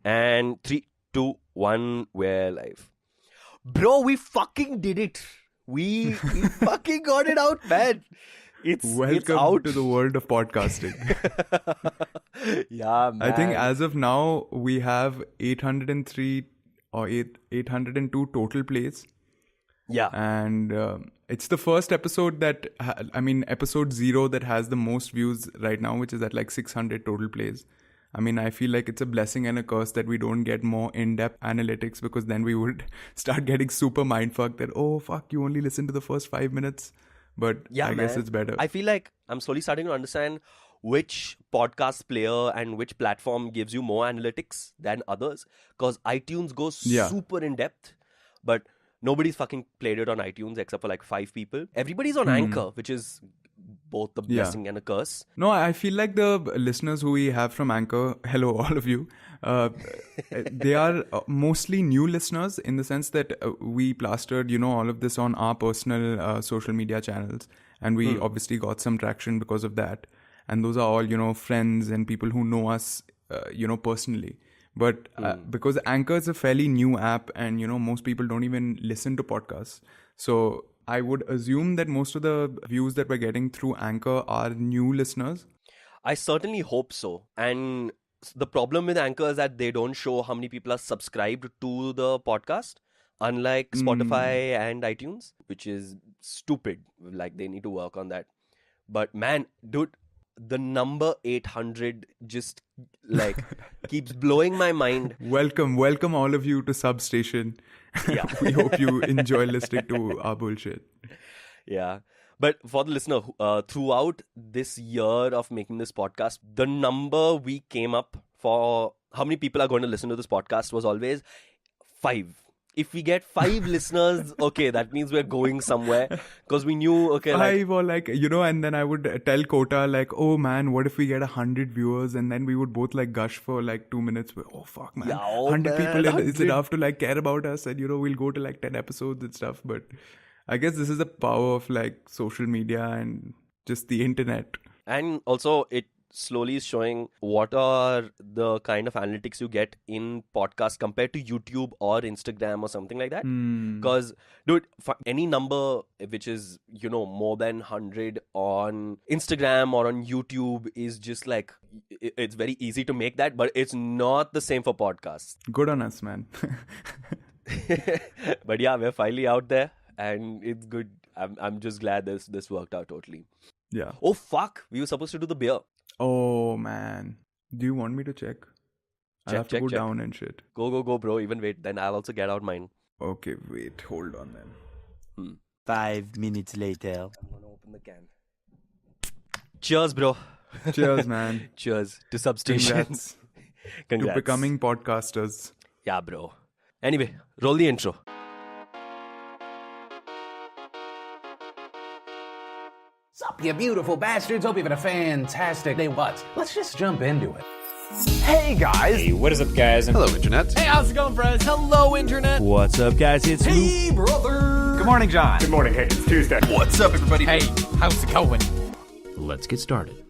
And 3, 2, 1, we're live. Bro, we fucking did it. We fucking got it out, man. It's Welcome out. to the world of podcasting. Yeah, man. I think as of now, we have 803 or 802 total plays. Yeah. And it's the first episode episode 0 that has the most views right now, which is at like 600 total plays. I mean, I feel like it's a blessing and a curse that we don't get more in-depth analytics, because then we would start getting super mindfucked that, oh, fuck, you only listen to the first 5 minutes. But yeah, I guess it's better. I feel like I'm slowly starting to understand which podcast player and which platform gives you more analytics than others. Because iTunes goes super in-depth, but nobody's fucking played it on iTunes except for like 5 people. Everybody's on Anchor, which is both a blessing and a curse. No, I feel like the listeners who we have from Anchor, hello all of you, they are mostly new listeners, in the sense that we plastered, all of this on our personal social media channels, and we obviously got some traction because of that. And those are all, friends and people who know us, personally. But because Anchor is a fairly new app, and, most people don't even listen to podcasts. So I would assume that most of the views that we're getting through Anchor are new listeners. I certainly hope so. And the problem with Anchor is that they don't show how many people are subscribed to the podcast, unlike Spotify and iTunes, which is stupid. Like, they need to work on that. But man, dude, the number 800 just like keeps blowing my mind. Welcome all of you to Substation. Yeah. We hope you enjoy listening to our bullshit. Yeah. But for the listener, throughout this year of making this podcast, the number we came up for how many people are going to listen to this podcast was always 5. If we get 5 listeners, okay, that means we're going somewhere. Because we knew, okay, 5 or and then I would tell Kota, like, oh man, what if we get 100 viewers? And then we would both gush for 2 minutes. Oh fuck, man. 100 people is enough to care about us. And, we'll go to 10 episodes and stuff. But I guess this is the power of social media and just the internet. And also it slowly is showing what are the kind of analytics you get in podcasts compared to YouTube or Instagram or something like that. Because, dude, any number which is, more than 100 on Instagram or on YouTube is just it's very easy to make that, but it's not the same for podcasts. Good on us, man. But yeah, we're finally out there and it's good. I'm just glad this worked out totally. Yeah. Oh, fuck. We were supposed to do the beer. Oh, man. Do you want me to check? I'll have to go down and shit. Go, bro. Even wait. Then I'll also get out mine. Okay, wait. Hold on then. 5 minutes later. I'm going to open the can. Cheers, bro. Cheers, man. Cheers to Substation. Congrats. To becoming podcasters. Yeah, bro. Anyway, roll the intro. Sup, you beautiful bastards. Hope you've had a fantastic day. Let's just jump into it. Hey, guys. Hey, what is up, guys? Hello, Internet. Hey, how's it going, friends? Hello, Internet. What's up, guys? It's Hey, brother. Good morning, John. Good morning. Hey, it's Tuesday. What's up, everybody? Hey, how's it going? Let's get started.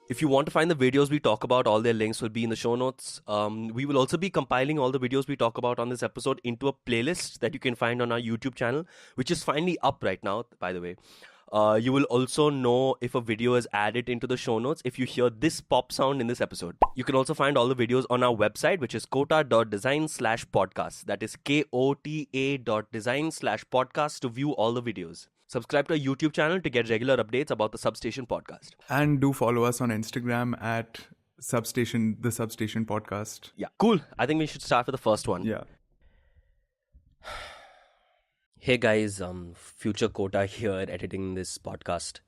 If you want to find the videos we talk about, all their links will be in the show notes. We will also be compiling all the videos we talk about on this episode into a playlist that you can find on our YouTube channel, which is finally up right now, by the way. You will also know if a video is added into the show notes if you hear this pop sound in this episode. You can also find all the videos on our website, which is kota.design/podcast. That is kota.design/podcast to view all the videos. Subscribe to our YouTube channel to get regular updates about the Substation podcast. And do follow us on Instagram at the Substation podcast. Yeah, cool. I think we should start with the first one. Yeah. Hey guys, future Kota here editing this podcast.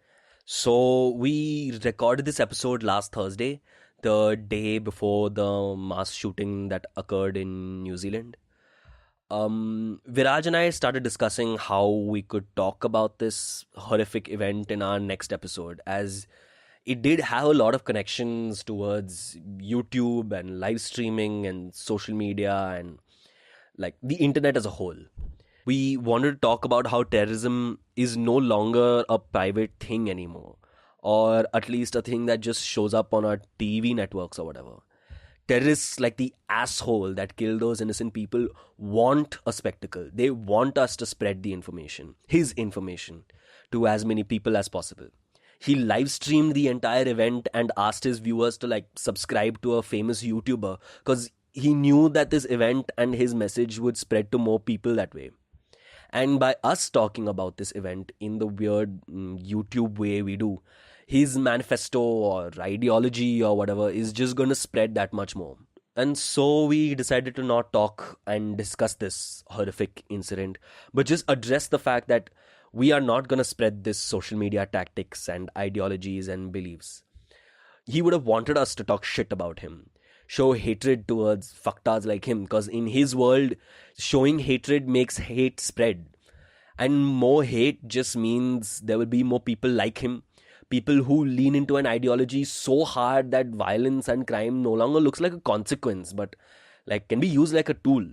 So we recorded this episode last Thursday, the day before the mass shooting that occurred in New Zealand. Viraj and I started discussing how we could talk about this horrific event in our next episode, as it did have a lot of connections towards YouTube and live streaming and social media and the internet as a whole. We wanted to talk about how terrorism is no longer a private thing anymore, or at least a thing that just shows up on our TV networks or whatever. terrorists like the asshole that killed those innocent people want a spectacle. They want us to spread the information, his information, to as many people as possible. He live streamed the entire event and asked his viewers to like subscribe to a famous YouTuber because he knew that this event and his message would spread to more people that way. And by us talking about this event in the weird YouTube way we do, his manifesto or ideology or whatever is just going to spread that much more. And so we decided to not talk and discuss this horrific incident, but just address the fact that we are not going to spread this social media tactics and ideologies and beliefs. He would have wanted us to talk shit about him, show hatred towards fucktards like him, because in his world, showing hatred makes hate spread. And more hate just means there will be more people like him, people who lean into an ideology so hard that violence and crime no longer looks like a consequence, but like can be used like a tool.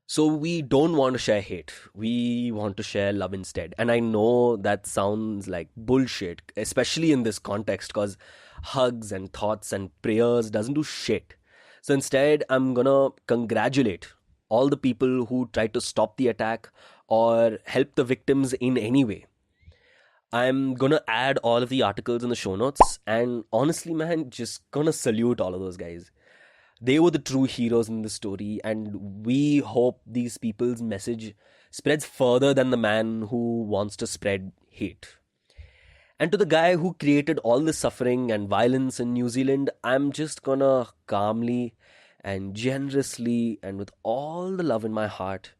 So we don't want to share hate. We want to share love instead. And I know that sounds like bullshit, especially in this context, because hugs and thoughts and prayers doesn't do shit. So instead, I'm gonna congratulate all the people who tried to stop the attack or help the victims in any way. I'm gonna add all of the articles in the show notes, and honestly, man, just gonna salute all of those guys. They were the true heroes in the story, and we hope these people's message spreads further than the man who wants to spread hate. And to the guy who created all this suffering and violence in New Zealand, I'm just gonna calmly and generously and with all the love in my heart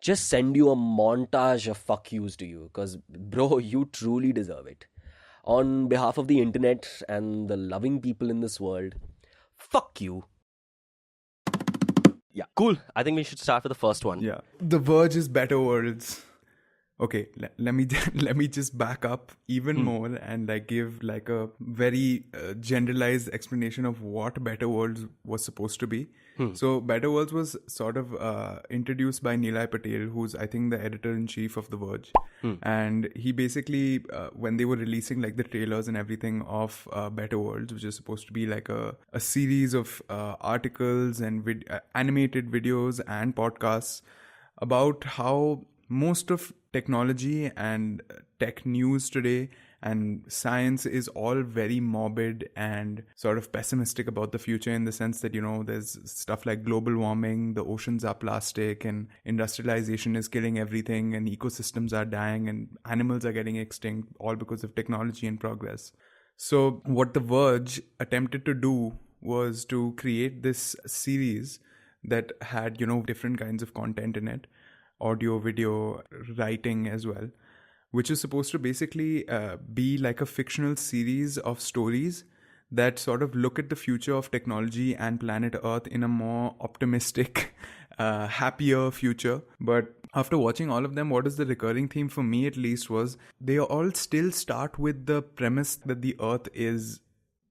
just send you a montage of fuck yous to you, because bro, you truly deserve it. On behalf of the internet and the loving people in this world, fuck you. Yeah, cool. I think we should start with the first one. Yeah. The Verge's Better Worlds. Okay, let me let me just back up even more and like give like a very generalized explanation of what Better Worlds was supposed to be. So Better Worlds was sort of introduced by Nilay Patel, who's I think the editor-in-chief of The Verge. And he basically, when they were releasing like the trailers and everything of Better Worlds, which is supposed to be like a series of articles and animated videos and podcasts about how most of technology and tech news today and science is all very morbid and sort of pessimistic about the future, in the sense that, you know, there's stuff like global warming, the oceans are plastic, and industrialization is killing everything, and ecosystems are dying, and animals are getting extinct, all because of technology and progress. So what The Verge attempted to do was to create this series that had, you know, different kinds of content in it, audio, video, writing as well, which is supposed to basically be like a fictional series of stories that sort of look at the future of technology and planet Earth in a more optimistic, happier future. But after watching all of them, what is the recurring theme for me at least was they all still start with the premise that the Earth is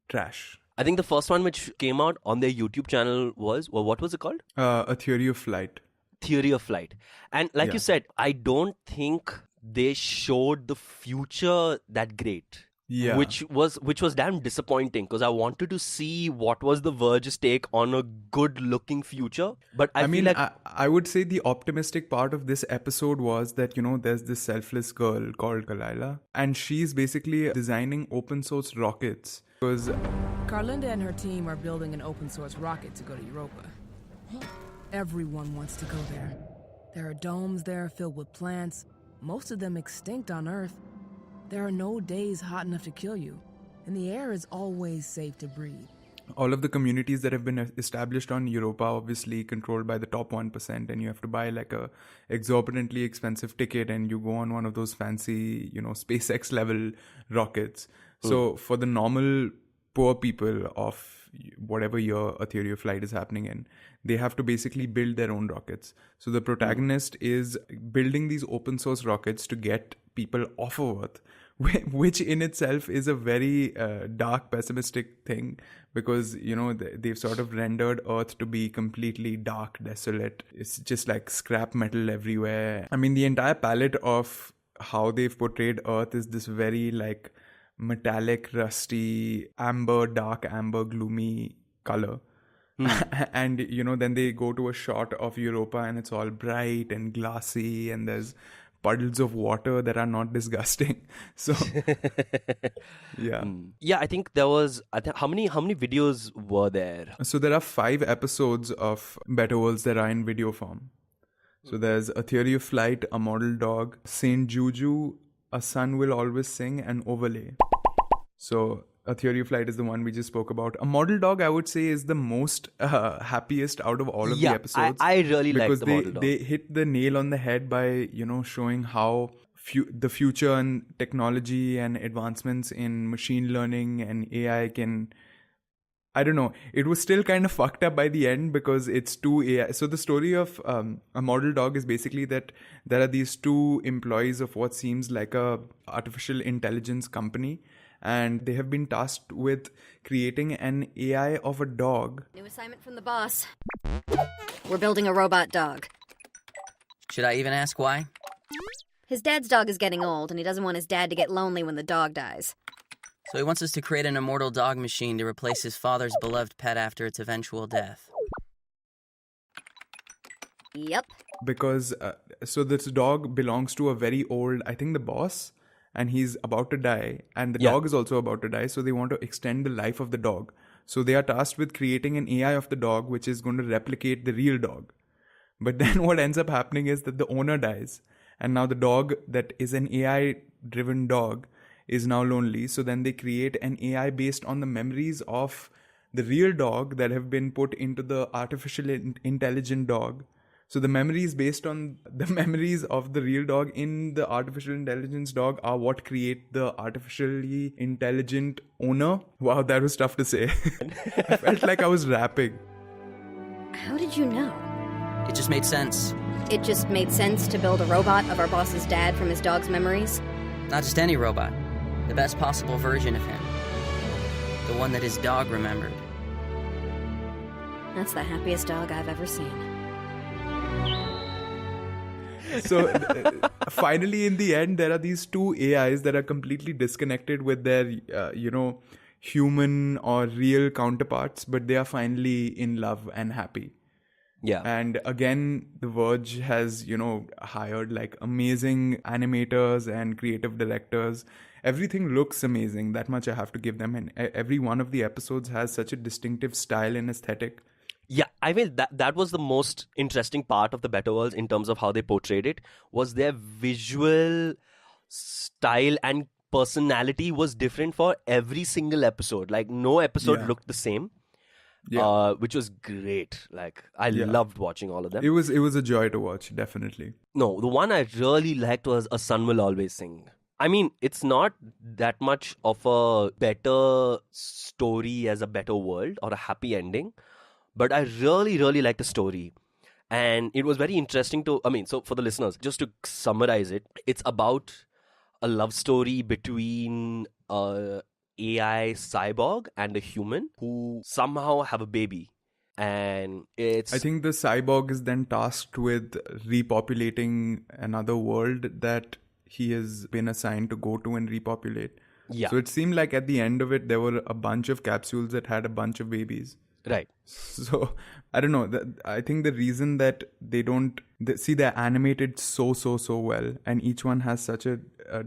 trash. I think the first one which came out on their YouTube channel was, well, what was it called? A Theory of Flight. Theory of Flight. And like you said, I don't think they showed the future that great. Yeah. Which was damn disappointing, because I wanted to see what was the Verge's take on a good looking future. But I mean, feel like I would say the optimistic part of this episode was that, you know, there's this selfless girl called Kalila, and she's basically designing open source rockets. Because Carlinda and her team are building an open source rocket to go to Europa. Everyone wants to go there. There are domes there filled with plants, most of them extinct on Earth. There are no days hot enough to kill you, and the air is always safe to breathe. all of the communities that have been established on Europa, obviously controlled by the top 1%, and you have to buy like a exorbitantly expensive ticket and you go on one of those fancy, you know, SpaceX level rockets. So for the normal poor people of whatever year A Theory of Flight is happening in, they have to basically build their own rockets. So the protagonist is building these open source rockets to get people off of Earth, which in itself is a very dark, pessimistic thing, because, you know, they've sort of rendered Earth to be completely dark, desolate. It's just like scrap metal everywhere. I mean, the entire palette of how they've portrayed Earth is this very like metallic, rusty, amber, dark amber, gloomy color. And then they go to a shot of Europa and it's all bright and glassy and there's puddles of water that are not disgusting. So yeah. Yeah, I think there was. How many videos were there? So there are 5 episodes of Better Worlds that are in video form. So there's A Theory of Flight, A Model Dog, Saint Juju, A Sun Will Always Sing, and Overlay. So A Theory of Flight is the one we just spoke about. A Model Dog, I would say, is the most happiest out of all of the episodes. I really like the Model Dog. They hit the nail on the head by, showing how the future and technology and advancements in machine learning and AI can... I don't know. It was still kind of fucked up by the end because it's two AI. So the story of A Model Dog is basically that there are these 2 employees of what seems like a artificial intelligence company, and they have been tasked with creating an AI of a dog. New assignment from the boss. We're building a robot dog. Should I even ask why? His dad's dog is getting old, and he doesn't want his dad to get lonely when the dog dies. So he wants us to create an immortal dog machine to replace his father's beloved pet after its eventual death. Yep. Because, so this dog belongs to a very old, I think the boss, and he's about to die, and the dog is also about to die, so they want to extend the life of the dog. So they are tasked with creating an AI of the dog which is going to replicate the real dog. But then what ends up happening is that the owner dies, and now the dog that is an AI-driven dog is now lonely. So then they create an AI based on the memories of the real dog that have been put into the artificial intelligent dog. So the memories based on the memories of the real dog in the artificial intelligence dog are what create the artificially intelligent owner. Wow, that was tough to say. I felt like I was rapping. How did you know? It just made sense. It just made sense to build a robot of our boss's dad from his dog's memories? Not just any robot. The best possible version of him. The one that his dog remembered. That's the happiest dog I've ever seen. So finally, in the end, there are these 2 AIs that are completely disconnected with their, human or real counterparts, but they are finally in love and happy. Yeah. And again, The Verge has, hired like amazing animators and creative directors. Everything looks amazing. That much I have to give them. And every one of the episodes has such a distinctive style and aesthetic. Yeah, I mean, that was the most interesting part of the Better Worlds in terms of how they portrayed it, was their visual style and personality was different for every single episode. Like, no episode looked the same. Yeah. Which was great. Like, I loved watching all of them. It was a joy to watch, definitely. No, the one I really liked was A Sun Will Always Sing. I mean, it's not that much of a better story as a better world or a happy ending, but I really, really liked the story. And it was very interesting so for the listeners, just to summarize it, it's about a love story between AI cyborg and a human who somehow have a baby. And I think the cyborg is then tasked with repopulating another world that he has been assigned to go to and repopulate. Yeah. So it seemed like at the end of it, there were a bunch of capsules that had a bunch of babies. Right. So, I don't know. I think the reason that they're animated so well, and each one has such a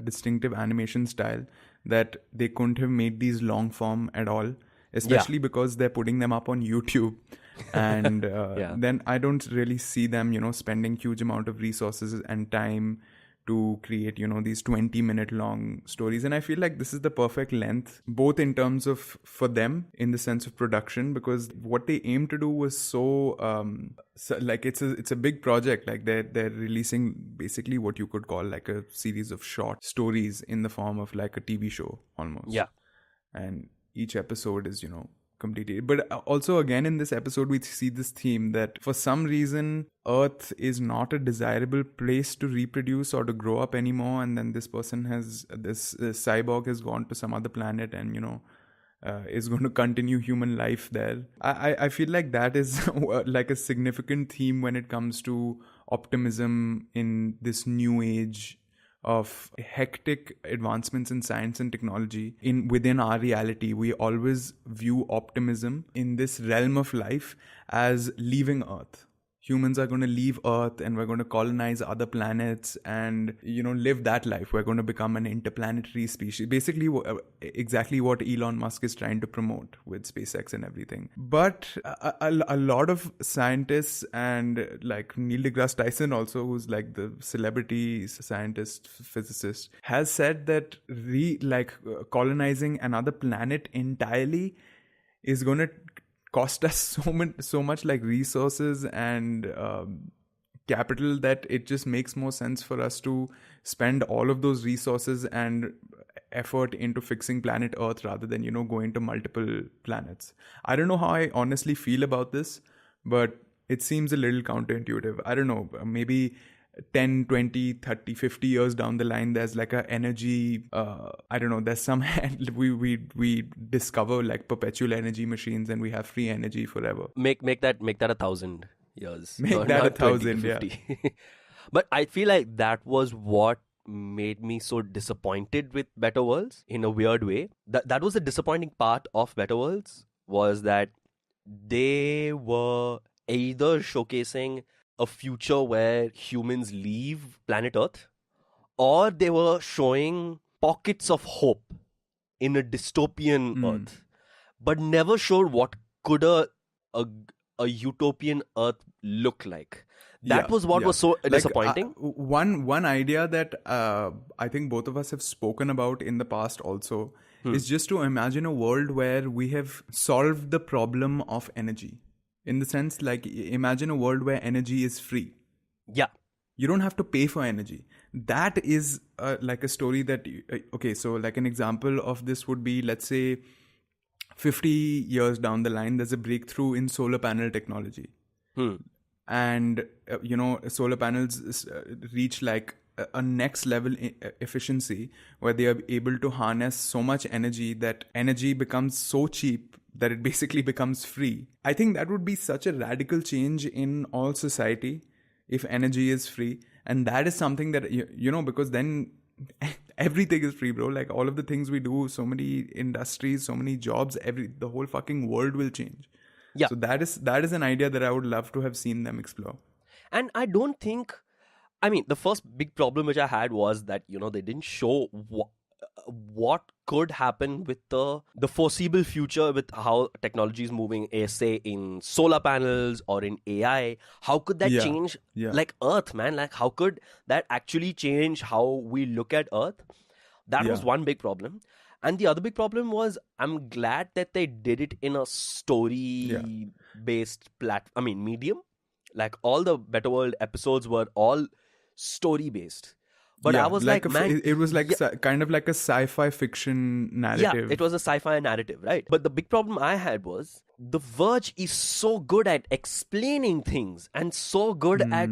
distinctive animation style that they couldn't have made these long form at all, especially because they're putting them up on YouTube. And then I don't really see them, spending huge amount of resources and time to create, these 20-minute long stories. And I feel like this is the perfect length, both in terms of for them in the sense of production, because what they aim to do was so like it's a big project. Like they're releasing basically what you could call like a series of short stories in the form of like a TV show almost. Yeah. And each episode is, completely. But also again in this episode we see this theme that for some reason Earth is not a desirable place to reproduce or to grow up anymore, and then this cyborg has gone to some other planet and is going to continue human life there. I feel like that is like a significant theme when it comes to optimism in this new age of hectic advancements in science and technology within our reality, we always view optimism in this realm of life as leaving Earth. Humans are going to leave Earth and we're going to colonize other planets and, live that life. We're going to become an interplanetary species. Basically, exactly what Elon Musk is trying to promote with SpaceX and everything. But a lot of scientists and like Neil deGrasse Tyson also, who's like the celebrity scientist, physicist, has said that colonizing another planet entirely is going to cost us so much like resources and capital that it just makes more sense for us to spend all of those resources and effort into fixing planet Earth rather than, going to multiple planets. I don't know how I honestly feel about this, but it seems a little counterintuitive. I don't know, maybe 10, 20, 30, 50 years down the line, there's like a energy, I don't know, there's some, we discover like perpetual energy machines and we have free energy forever. Make that 1,000 years. Make that 1,000, yeah. But I feel like that was what made me so disappointed with Better Worlds in a weird way. That was the disappointing part of Better Worlds, was that they were either showcasing a future where humans leave planet Earth, or they were showing pockets of hope in a dystopian Earth, but never showed what could a utopian Earth look like. That was what was so disappointing. One idea that I think both of us have spoken about in the past also is just to imagine a world where we have solved the problem of energy. In the sense, like, imagine a world where energy is free. Yeah. You don't have to pay for energy. That is like a story that... okay, so like an example of this would be, let's say, 50 years down the line, there's a breakthrough in solar panel technology. And, solar panels reach like a next level efficiency where they are able to harness so much energy that energy becomes so cheap that it basically becomes free. I think that would be such a radical change in all society if energy is free. And that is something that, because then everything is free, bro. Like all of the things we do, so many industries, so many jobs, the whole fucking world will change. Yeah. So that is an idea that I would love to have seen them explore. And I don't think, the first big problem which I had was that, they didn't show what could happen with the foreseeable future with how technology is moving, say in solar panels or in AI. How could that change like Earth, man? Like how could that actually change how we look at Earth? That was one big problem. And the other big problem was, I'm glad that they did it in a story-based medium. Like all the Better World episodes were all story-based. But I was like man... It was like kind of like a sci-fi fiction narrative. Yeah, it was a sci-fi narrative, right? But the big problem I had was, The Verge is so good at explaining things and so good at,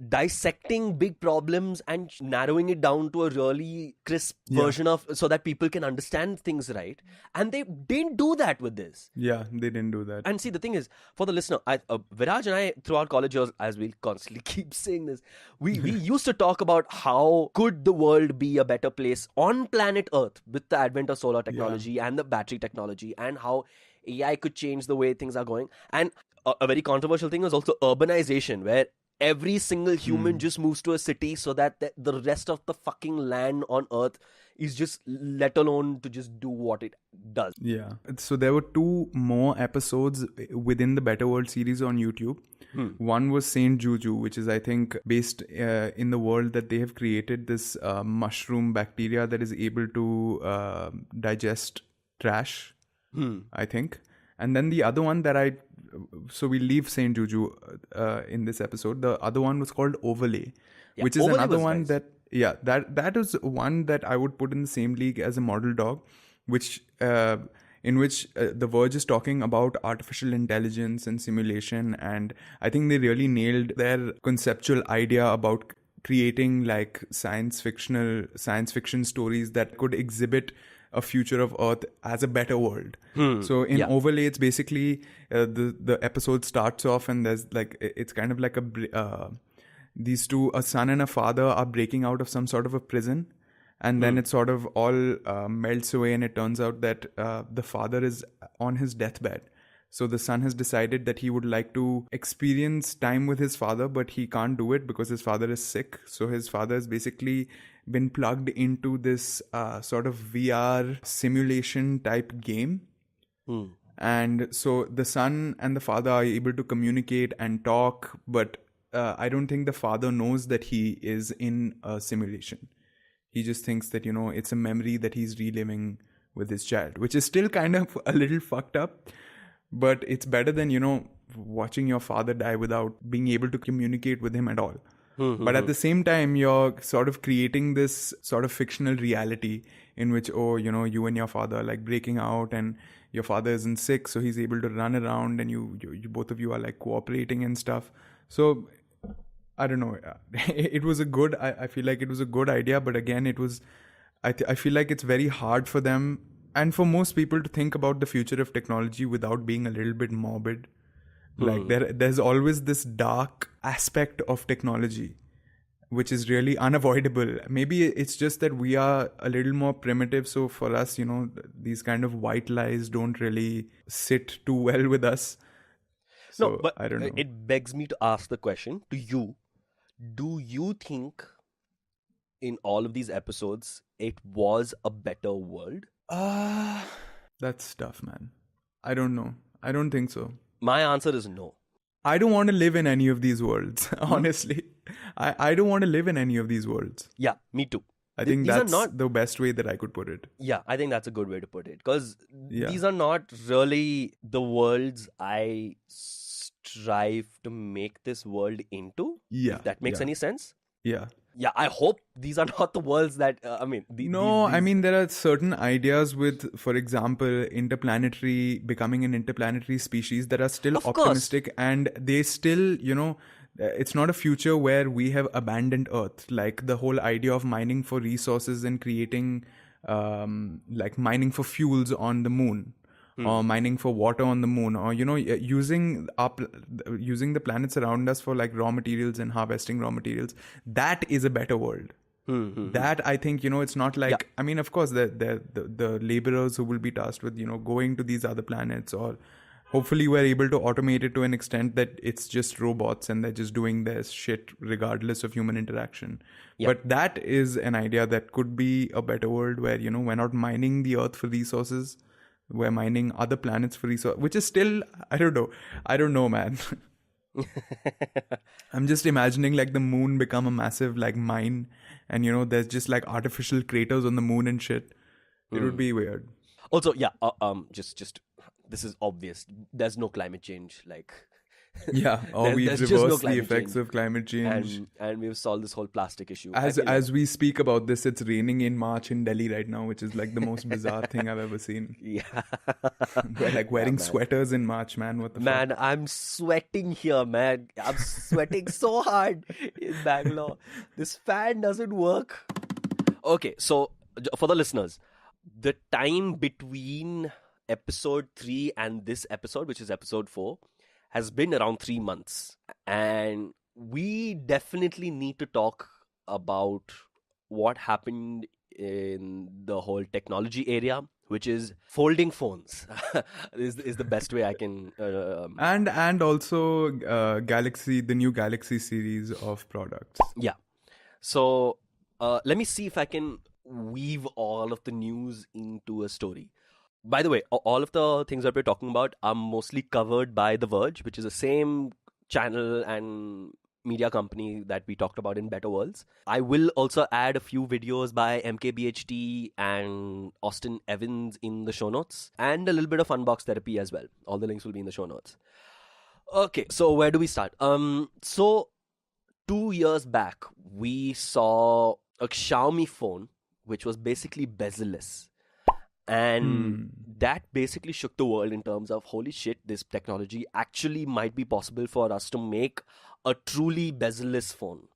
dissecting big problems and narrowing it down to a really crisp version of, so that people can understand things right. And they didn't do that with this. Yeah, they didn't do that. And see, the thing is, for the listener, Viraj and I, throughout college years, as we constantly keep saying this, we used to talk about how could the world be a better place on planet Earth with the advent of solar technology and the battery technology, and how AI could change the way things are going. And a very controversial thing is also urbanization, where every single human just moves to a city so that the rest of the fucking land on Earth is just let alone to just do what it does. Yeah. So there were 2 more episodes within the Better World series on YouTube. One was Saint Juju, which is, I think, based in the world that they have created this mushroom bacteria that is able to digest trash, I think. And then the other one that so we leave Saint Juju in this episode. The other one was called Overlay, which is another one that is one that I would put in the same league as a model dog, which in which The Verge is talking about artificial intelligence and simulation. And I think they really nailed their conceptual idea about creating like science fiction stories that could exhibit a future of Earth as a better world. So in Overlay, it's basically the episode starts off and there's like, it's kind of like these two, a son and a father, are breaking out of some sort of a prison. And then it sort of all melts away, and it turns out that the father is on his deathbed. So the son has decided that he would like to experience time with his father, but he can't do it because his father is sick. So his father has basically been plugged into this sort of VR simulation type game. And so the son and the father are able to communicate and talk, but I don't think the father knows that he is in a simulation. He just thinks that, it's a memory that he's reliving with his child, which is still kind of a little fucked up. But it's better than, watching your father die without being able to communicate with him at all. But at the same time, you're sort of creating this sort of fictional reality in which, you and your father are like breaking out, and your father isn't sick, so he's able to run around, and you both of you are like cooperating and stuff. So I don't know. It was I feel like it was a good idea, but again, it was, I feel like it's very hard for them and for most people to think about the future of technology without being a little bit morbid. Like there's always this dark aspect of technology, which is really unavoidable. Maybe it's just that we are a little more primitive. So for us, these kind of white lies don't really sit too well with us. So, no, but I don't know. It begs me to ask the question to you. Do you think in all of these episodes, it was a better world? That's tough, man. I don't know. I don't think so. My answer is no. I don't want to live in any of these worlds, honestly. I don't want to live in any of these worlds. Yeah, me too. I think that's the best way that I could put it. Yeah, I think that's a good way to put it. Because these are not really the worlds I strive to make this world into. Yeah. If that makes any sense. Yeah. Yeah, I hope these are not the worlds that, I mean, there are certain ideas with, for example, becoming an interplanetary species that are still optimistic, and they still, it's not a future where we have abandoned Earth. Like the whole idea of mining for resources and creating, like mining for fuels on the moon. Or mining for water on the moon, or using the planets around us for like raw materials and harvesting raw materials. That is a better world. That I think it's not like I mean, of course, the laborers who will be tasked with going to these other planets, or hopefully we're able to automate it to an extent that it's just robots and they're just doing their shit regardless of human interaction. But that is an idea that could be a better world where we're not mining the Earth for resources. We're mining other planets for resource, which is still, I don't know, man. I'm just imagining like the moon become a massive like mine, and there's just like artificial craters on the moon and shit. It would be weird. Also, just this is obvious. There's no climate change. Like, or we've reversed the effects of climate change, and we've solved this whole plastic issue. As we speak about this, it's raining in March in Delhi right now, which is like the most bizarre thing I've ever seen. Yeah, we're like wearing sweaters in March, man. What the fuck? I'm sweating here, man. I'm sweating so hard in Bangalore. This fan doesn't work. Okay, so for the listeners, the time between episode 3 and this episode, which is episode 4, has been around 3 months, and we definitely need to talk about what happened in the whole technology area, which is folding phones. is the best way I can and also the new Galaxy series of products. Yeah. So let me see if I can weave all of the news into a story. By the way, all of the things that we're talking about are mostly covered by The Verge, which is the same channel and media company that we talked about in Better Worlds. I will also add a few videos by MKBHD and Austin Evans in the show notes, and a little bit of Unbox Therapy as well. All the links will be in the show notes. Okay, so where do we start? So 2 years back, we saw a Xiaomi phone, which was basically bezel-less. And that basically shook the world in terms of, holy shit, this technology actually might be possible for us to make a truly bezel-less phone.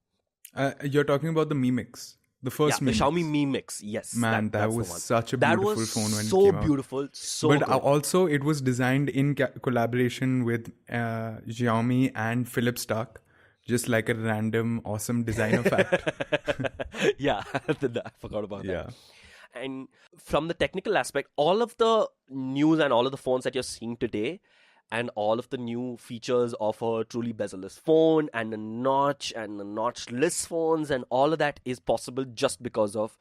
You're talking about the Mi Mix, the first Mi Mix. The Xiaomi Mi Mix, yes. Man, that was such a beautiful phone when it came out. So beautiful, so But good. Also, it was designed in collaboration with Xiaomi and Philips Stark. just like a random awesome designer fact. Yeah, I forgot about that. Yeah. And from the technical aspect, all of the news and all of the phones that you're seeing today and all of the new features of a truly bezel-less phone and a notch and the notchless phones and all of that is possible just because of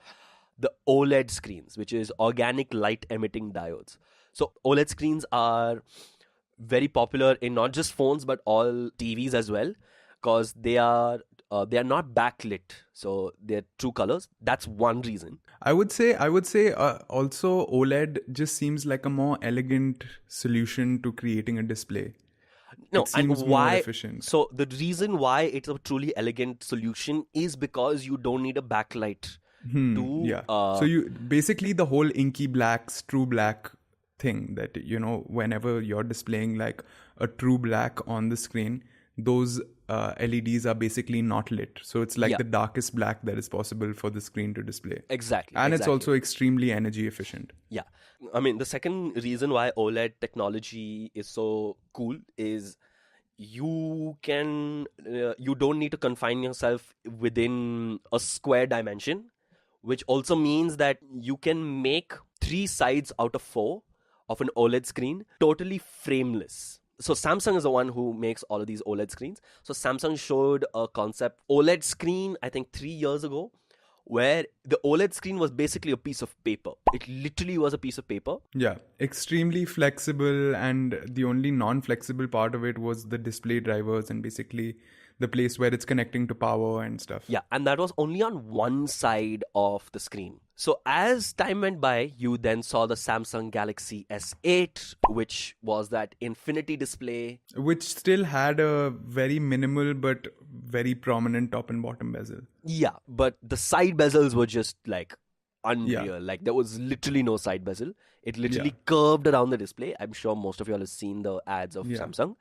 the OLED screens, which is organic light emitting diodes. So OLED screens are very popular in not just phones but all TVs as well, because they are not backlit, so they're true colors. That's one reason. I would say also OLED just seems like a more elegant solution to creating a display. No, It seems and more why? efficient. So the reason why it's a truly elegant solution is because you don't need a backlight. So you basically the whole inky blacks, true black thing that whenever you're displaying like a true black on the screen, those LEDs are basically not lit. So it's like the darkest black that is possible for the screen to display. Exactly. And it's also extremely energy efficient. Yeah. I mean, the second reason why OLED technology is so cool is you don't need to confine yourself within a square dimension, which also means that you can make 3 sides out of 4 of an OLED screen totally frameless. So Samsung is the one who makes all of these OLED screens. So Samsung showed a concept OLED screen, I think 3 years ago, where the OLED screen was basically a piece of paper. It literally was a piece of paper. Yeah, extremely flexible, and the only non-flexible part of it was the display drivers and basically the place where it's connecting to power and stuff. Yeah, and that was only on one side of the screen. So as time went by, you then saw the Samsung Galaxy S8, which was that infinity display. Which still had a very minimal but very prominent top and bottom bezel. Yeah, but the side bezels were just like unreal. Yeah. Like there was literally no side bezel. It literally curved around the display. I'm sure most of you all have seen the ads of Samsung.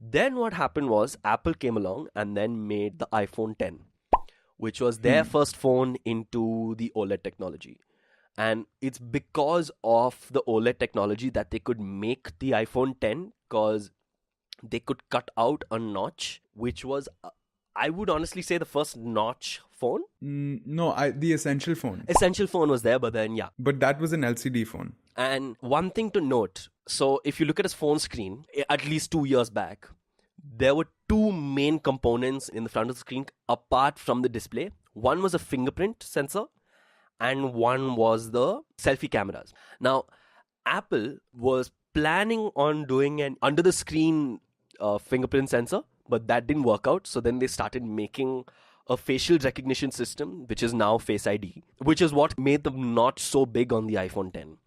Then what happened was Apple came along and then made the iPhone 10, which was their first phone into the OLED technology. And it's because of the OLED technology that they could make the iPhone 10, because they could cut out a notch, which was, I would honestly say, the first notch phone. The Essential phone. Essential phone was there, but then, But that was an LCD phone. And one thing to note, so if you look at his phone screen, at least 2 years back, there were 2 main components in the front of the screen apart from the display. One was a fingerprint sensor and one was the selfie cameras. Now, Apple was planning on doing an under the screen fingerprint sensor, but that didn't work out. So then they started making a facial recognition system, which is now Face ID, which is what made the notch so big on the iPhone 10.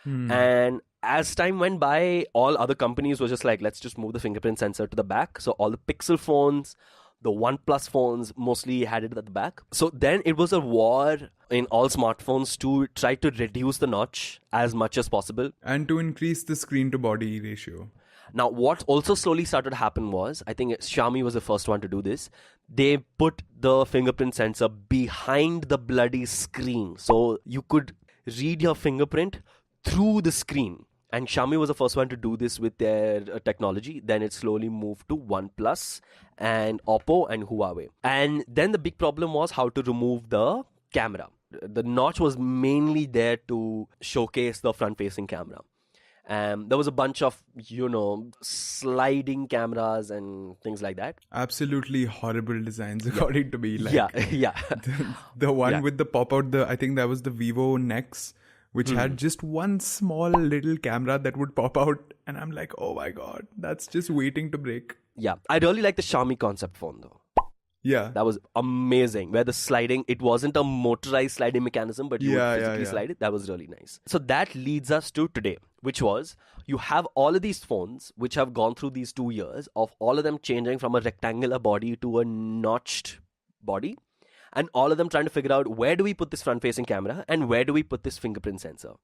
And as time went by, all other companies were just like, let's just move the fingerprint sensor to the back. So all the Pixel phones, the OnePlus phones mostly had it at the back. So then it was a war in all smartphones to try to reduce the notch as much as possible. And to increase the screen to body ratio. Now, what also slowly started to happen was, I think Xiaomi was the first one to do this. They put the fingerprint sensor behind the bloody screen. So you could read your fingerprint through the screen. And Xiaomi was the first one to do this with their technology. Then it slowly moved to OnePlus and Oppo and Huawei. And then the big problem was how to remove the camera. The notch was mainly there to showcase the front-facing camera. There was a bunch of, sliding cameras and things like that. Absolutely horrible designs, according to me. Like, yeah. The one with the pop-out, I think that was the Vivo NEX, which had just one small little camera that would pop out. And I'm like, oh my God, that's just waiting to break. Yeah, I really like the Xiaomi concept phone though. Yeah. That was amazing. Where the sliding, it wasn't a motorized sliding mechanism, but you would physically slide it. That was really nice. So that leads us to today, which was you have all of these phones which have gone through these 2 years of all of them changing from a rectangular body to a notched body. And all of them trying to figure out, where do we put this front-facing camera and where do we put this fingerprint sensor?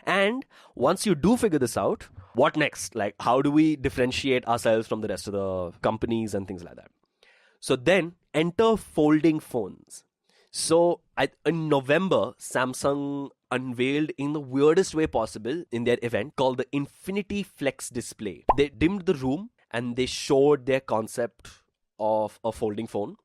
And once you do figure this out, what next? Like, how do we differentiate ourselves from the rest of the companies and things like that? So then enter folding phones. So in November, Samsung unveiled in the weirdest way possible in their event called the Infinity Flex Display. They dimmed the room and they showed their concept of a folding phone.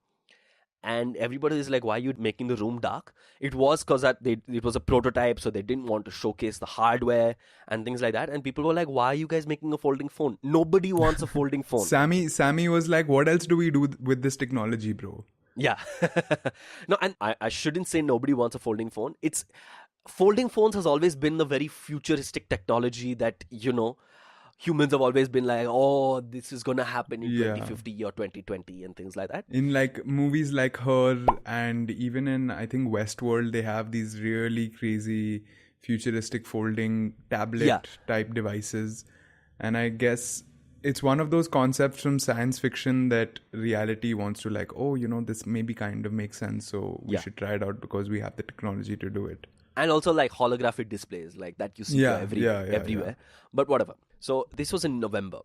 And everybody is like, why are you making the room dark? It was because it was a prototype, so they didn't want to showcase the hardware and things like that. And people were like, why are you guys making a folding phone? Nobody wants a folding phone. Sammy was like, what else do we do with this technology, bro? Yeah. No, and I shouldn't say nobody wants a folding phone. It's folding phones has always been the very futuristic technology that, humans have always been like, oh, this is going to happen in 2050 or 2020 and things like that. In like movies like Her, and even in, I think, Westworld, they have these really crazy futuristic folding tablet type devices. And I guess it's one of those concepts from science fiction that reality wants to like, oh, this maybe kind of makes sense. So we should try it out because we have the technology to do it. And also like holographic displays like that you see everywhere. Yeah. But whatever. So this was in November.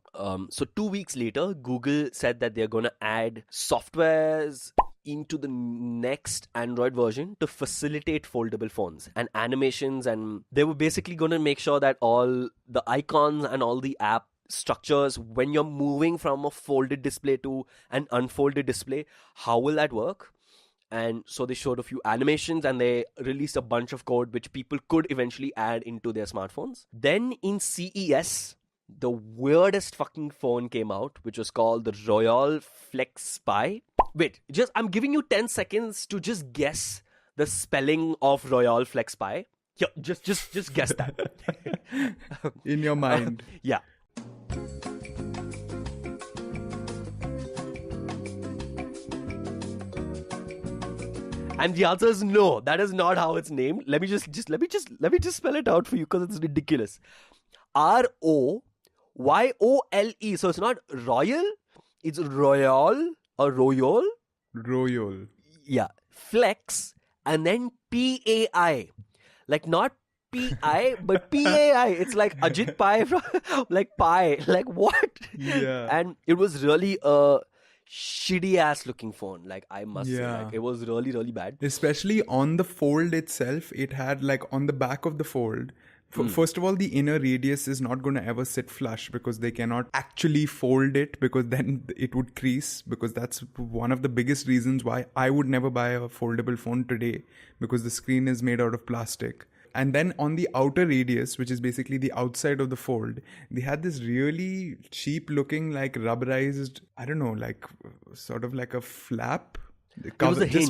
So 2 weeks later, Google said that they're going to add softwares into the next Android version to facilitate foldable phones and animations. And they were basically going to make sure that all the icons and all the app structures, when you're moving from a folded display to an unfolded display, how will that work? And so they showed a few animations and they released a bunch of code which people could eventually add into their smartphones. Then in CES, the weirdest fucking phone came out, which was called the Royole FlexPai. Wait, I'm giving you 10 seconds to just guess the spelling of Royole FlexPai. Yeah, just guess that. In your mind. Yeah. And the answer is no. That is not how it's named. Let me just spell it out for you because it's ridiculous. ROYOLE. So it's not royal. It's Royole or Royole. Royole. Yeah. Flex and then PAI. Like not PI but PAI. It's like Ajit Pai from like pie. Like what? Yeah. And it was really a shitty ass looking phone, like I must say. Like it was really, really bad. Especially on the fold itself, it had like on the back of the fold. First of all, the inner radius is not going to ever sit flush because they cannot actually fold it, because then it would crease, because that's one of the biggest reasons why I would never buy a foldable phone today, because the screen is made out of plastic. And then on the outer radius, which is basically the outside of the fold, they had this really cheap looking like rubberized, I don't know, like sort of like a flap. It was a hinge.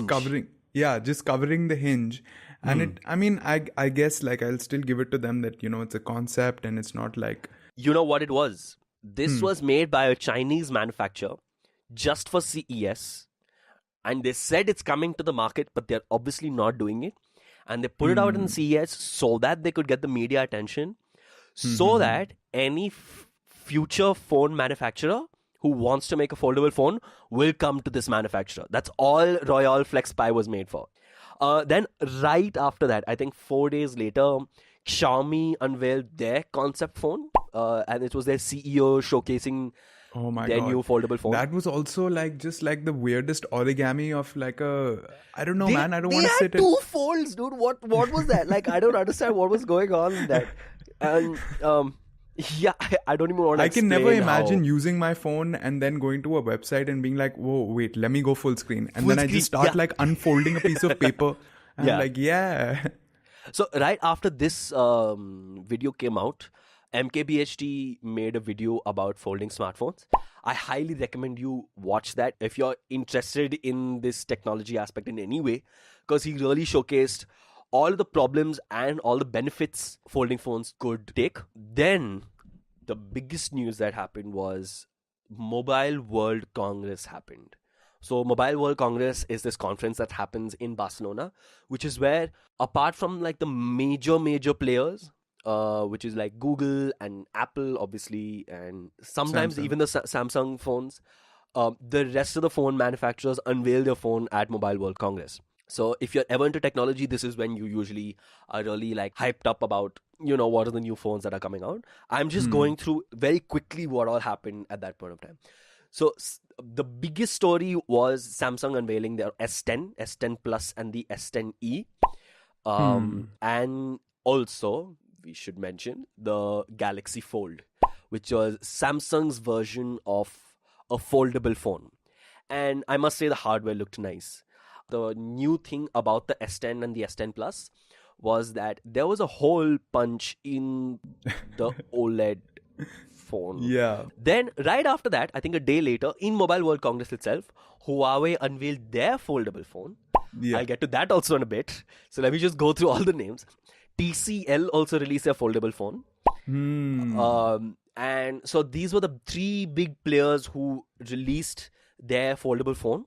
Just covering the hinge. And I guess like I'll still give it to them that, it's a concept and it's not like... You know what it was? This was made by a Chinese manufacturer just for CES. And they said it's coming to the market, but they're obviously not doing it. And they put it out in CES so that they could get the media attention, so that any future phone manufacturer who wants to make a foldable phone will come to this manufacturer. That's all Royole FlexPai was made for. Then right after that, I think 4 days later, Xiaomi unveiled their concept phone, and it was their CEO showcasing their new foldable phone. That was also like just like the weirdest origami of like a... I don't know, man. I don't want to sit... They had two folds, dude. What was that? Like, I don't understand what was going on in that. And I don't even want to I can never imagine using my phone and then going to a website and being like, whoa, wait, let me go full screen. And then I just start like unfolding a piece of paper. And I'm like, So right after this video came out, MKBHD made a video about folding smartphones. I highly recommend you watch that if you're interested in this technology aspect in any way, because he really showcased all the problems and all the benefits folding phones could take. Then the biggest news that happened was Mobile World Congress happened. So Mobile World Congress is this conference that happens in Barcelona, which is where, apart from like the major players, which is like Google and Apple, obviously, and sometimes Samsung. even the Samsung phones, the rest of the phone manufacturers unveil their phone at Mobile World Congress. So if you're ever into technology, this is when you usually are really like hyped up about, what are the new phones that are coming out. I'm just going through very quickly what all happened at that point of time. So the biggest story was Samsung unveiling their S10, S10 Plus and the S10e. And also, we should mention the Galaxy Fold, which was Samsung's version of a foldable phone. And I must say the hardware looked nice. The new thing about the S10 and the S10 Plus was that there was a hole punch in the OLED phone. Yeah. Then, right after that, I think a day later, in Mobile World Congress itself, Huawei unveiled their foldable phone. Yeah. I'll get to that also in a bit. So let me just go through all the names. TCL also released their foldable phone. And so these were the three big players who released their foldable phone.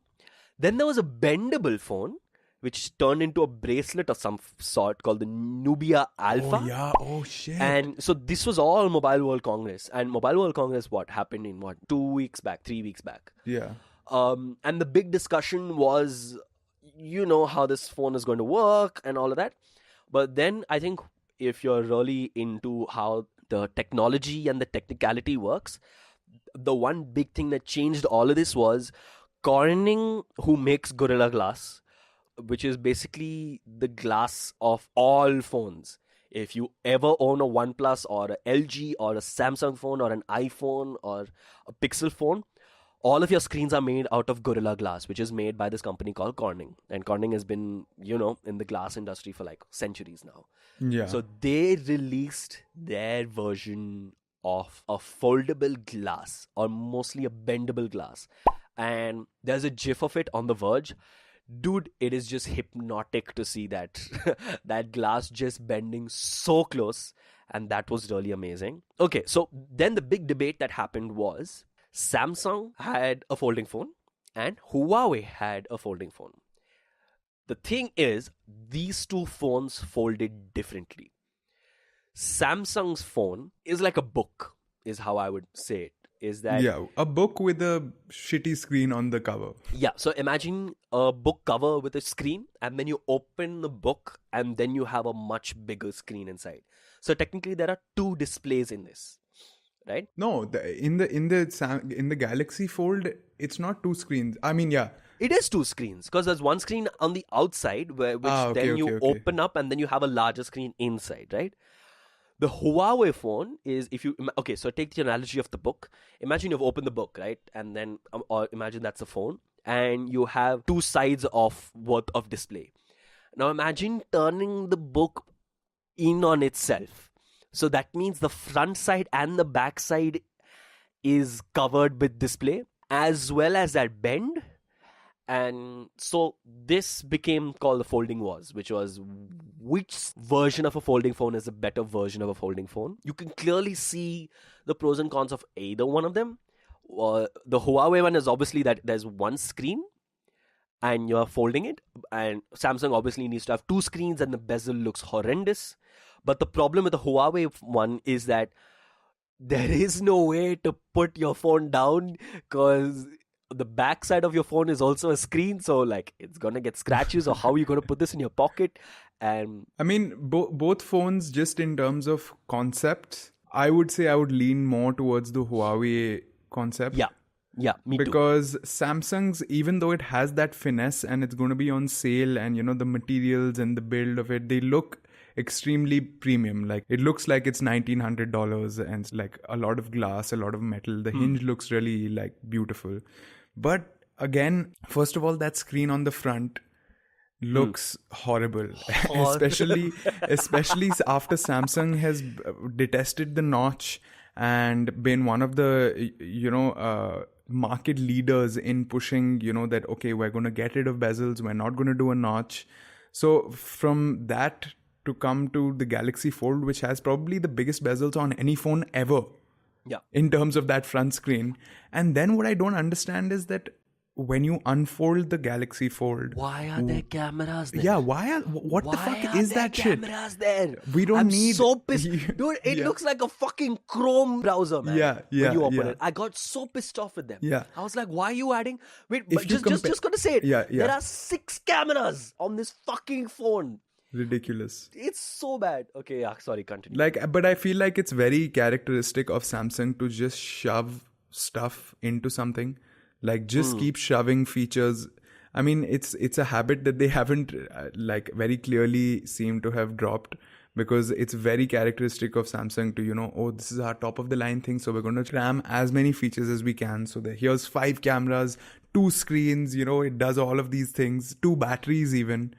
Then there was a bendable phone, which turned into a bracelet of some sort called the Nubia Alpha. Oh, yeah. Oh, shit. And so this was all Mobile World Congress. And Mobile World Congress, happened in 3 weeks back? Yeah. And the big discussion was, how this phone is going to work and all of that. But then I think if you're really into how the technology and the technicality works, the one big thing that changed all of this was Corning, who makes Gorilla Glass, which is basically the glass of all phones. If you ever own a OnePlus or a LG or a Samsung phone or an iPhone or a Pixel phone, all of your screens are made out of Gorilla Glass, which is made by this company called Corning. And Corning has been, in the glass industry for like centuries now. Yeah. So they released their version of a foldable glass, or mostly a bendable glass. And there's a GIF of it on The Verge. Dude, it is just hypnotic to see that that glass just bending so close. And that was really amazing. Okay, so then the big debate that happened was Samsung had a folding phone and Huawei had a folding phone. The thing is, these two phones folded differently. Samsung's phone is like a book, is how I would say it. Is that a book with a shitty screen on the cover. Yeah, so imagine a book cover with a screen, and then you open the book, and then you have a much bigger screen inside. So technically, there are two displays in this, right? No, in the Galaxy Fold, it's not two screens. I mean, yeah. It is two screens because there's one screen on the outside which open up, and then you have a larger screen inside, right? The Huawei phone is, so take the analogy of the book. Imagine you've opened the book, right? And then, or imagine that's a phone, and you have two sides worth of display. Now imagine turning the book in on itself. So that means the front side and the back side is covered with display, as well as that bend. And so this became called the folding wars, which was which version of a folding phone is a better version of a folding phone. You can clearly see the pros and cons of either one of them. The Huawei one is obviously that there's one screen and you're folding it. And Samsung obviously needs to have two screens and the bezel looks horrendous. But the problem with the Huawei one is that there is no way to put your phone down because the back side of your phone is also a screen, so like it's gonna get scratches. Or how are you gonna put this in your pocket? And I mean, both phones, just in terms of concepts, I would say I would lean more towards the Huawei concept. Yeah, me too. Because Samsung's, even though it has that finesse and it's going to be on sale, and the materials and the build of it, they look extremely premium. Like it looks like it's $1,900 and it's like a lot of glass, a lot of metal. The hinge looks really like beautiful. But again, first of all, that screen on the front looks horrible. especially after Samsung has detested the notch and been one of the market leaders in pushing that okay, we're going to get rid of bezels, we're not going to do a notch. So from that to come to the Galaxy Fold, which has probably the biggest bezels on any phone ever. Yeah. In terms of that front screen. And then what I don't understand is that when you unfold the Galaxy Fold, why are there cameras there? Yeah, what the fuck is that shit? Why are there cameras there? We don't need... I'm so pissed. Dude, it looks like a fucking Chrome browser, man. Yeah, when you open it. I got so pissed off with them. Yeah. I was like, why are you adding... Wait, If you just gonna say it. Yeah. There are 6 cameras on this fucking phone. Ridiculous. It's so bad. Okay, yeah, sorry, continue. But I feel like it's very characteristic of Samsung to just shove stuff into something. Like just keep shoving features. I mean, it's a habit that they haven't very clearly seem to have dropped, because it's very characteristic of Samsung to, this is our top of the line thing, so we're going to cram as many features as we can. So here's 5 cameras, 2 screens, it does all of these things, 2 batteries even.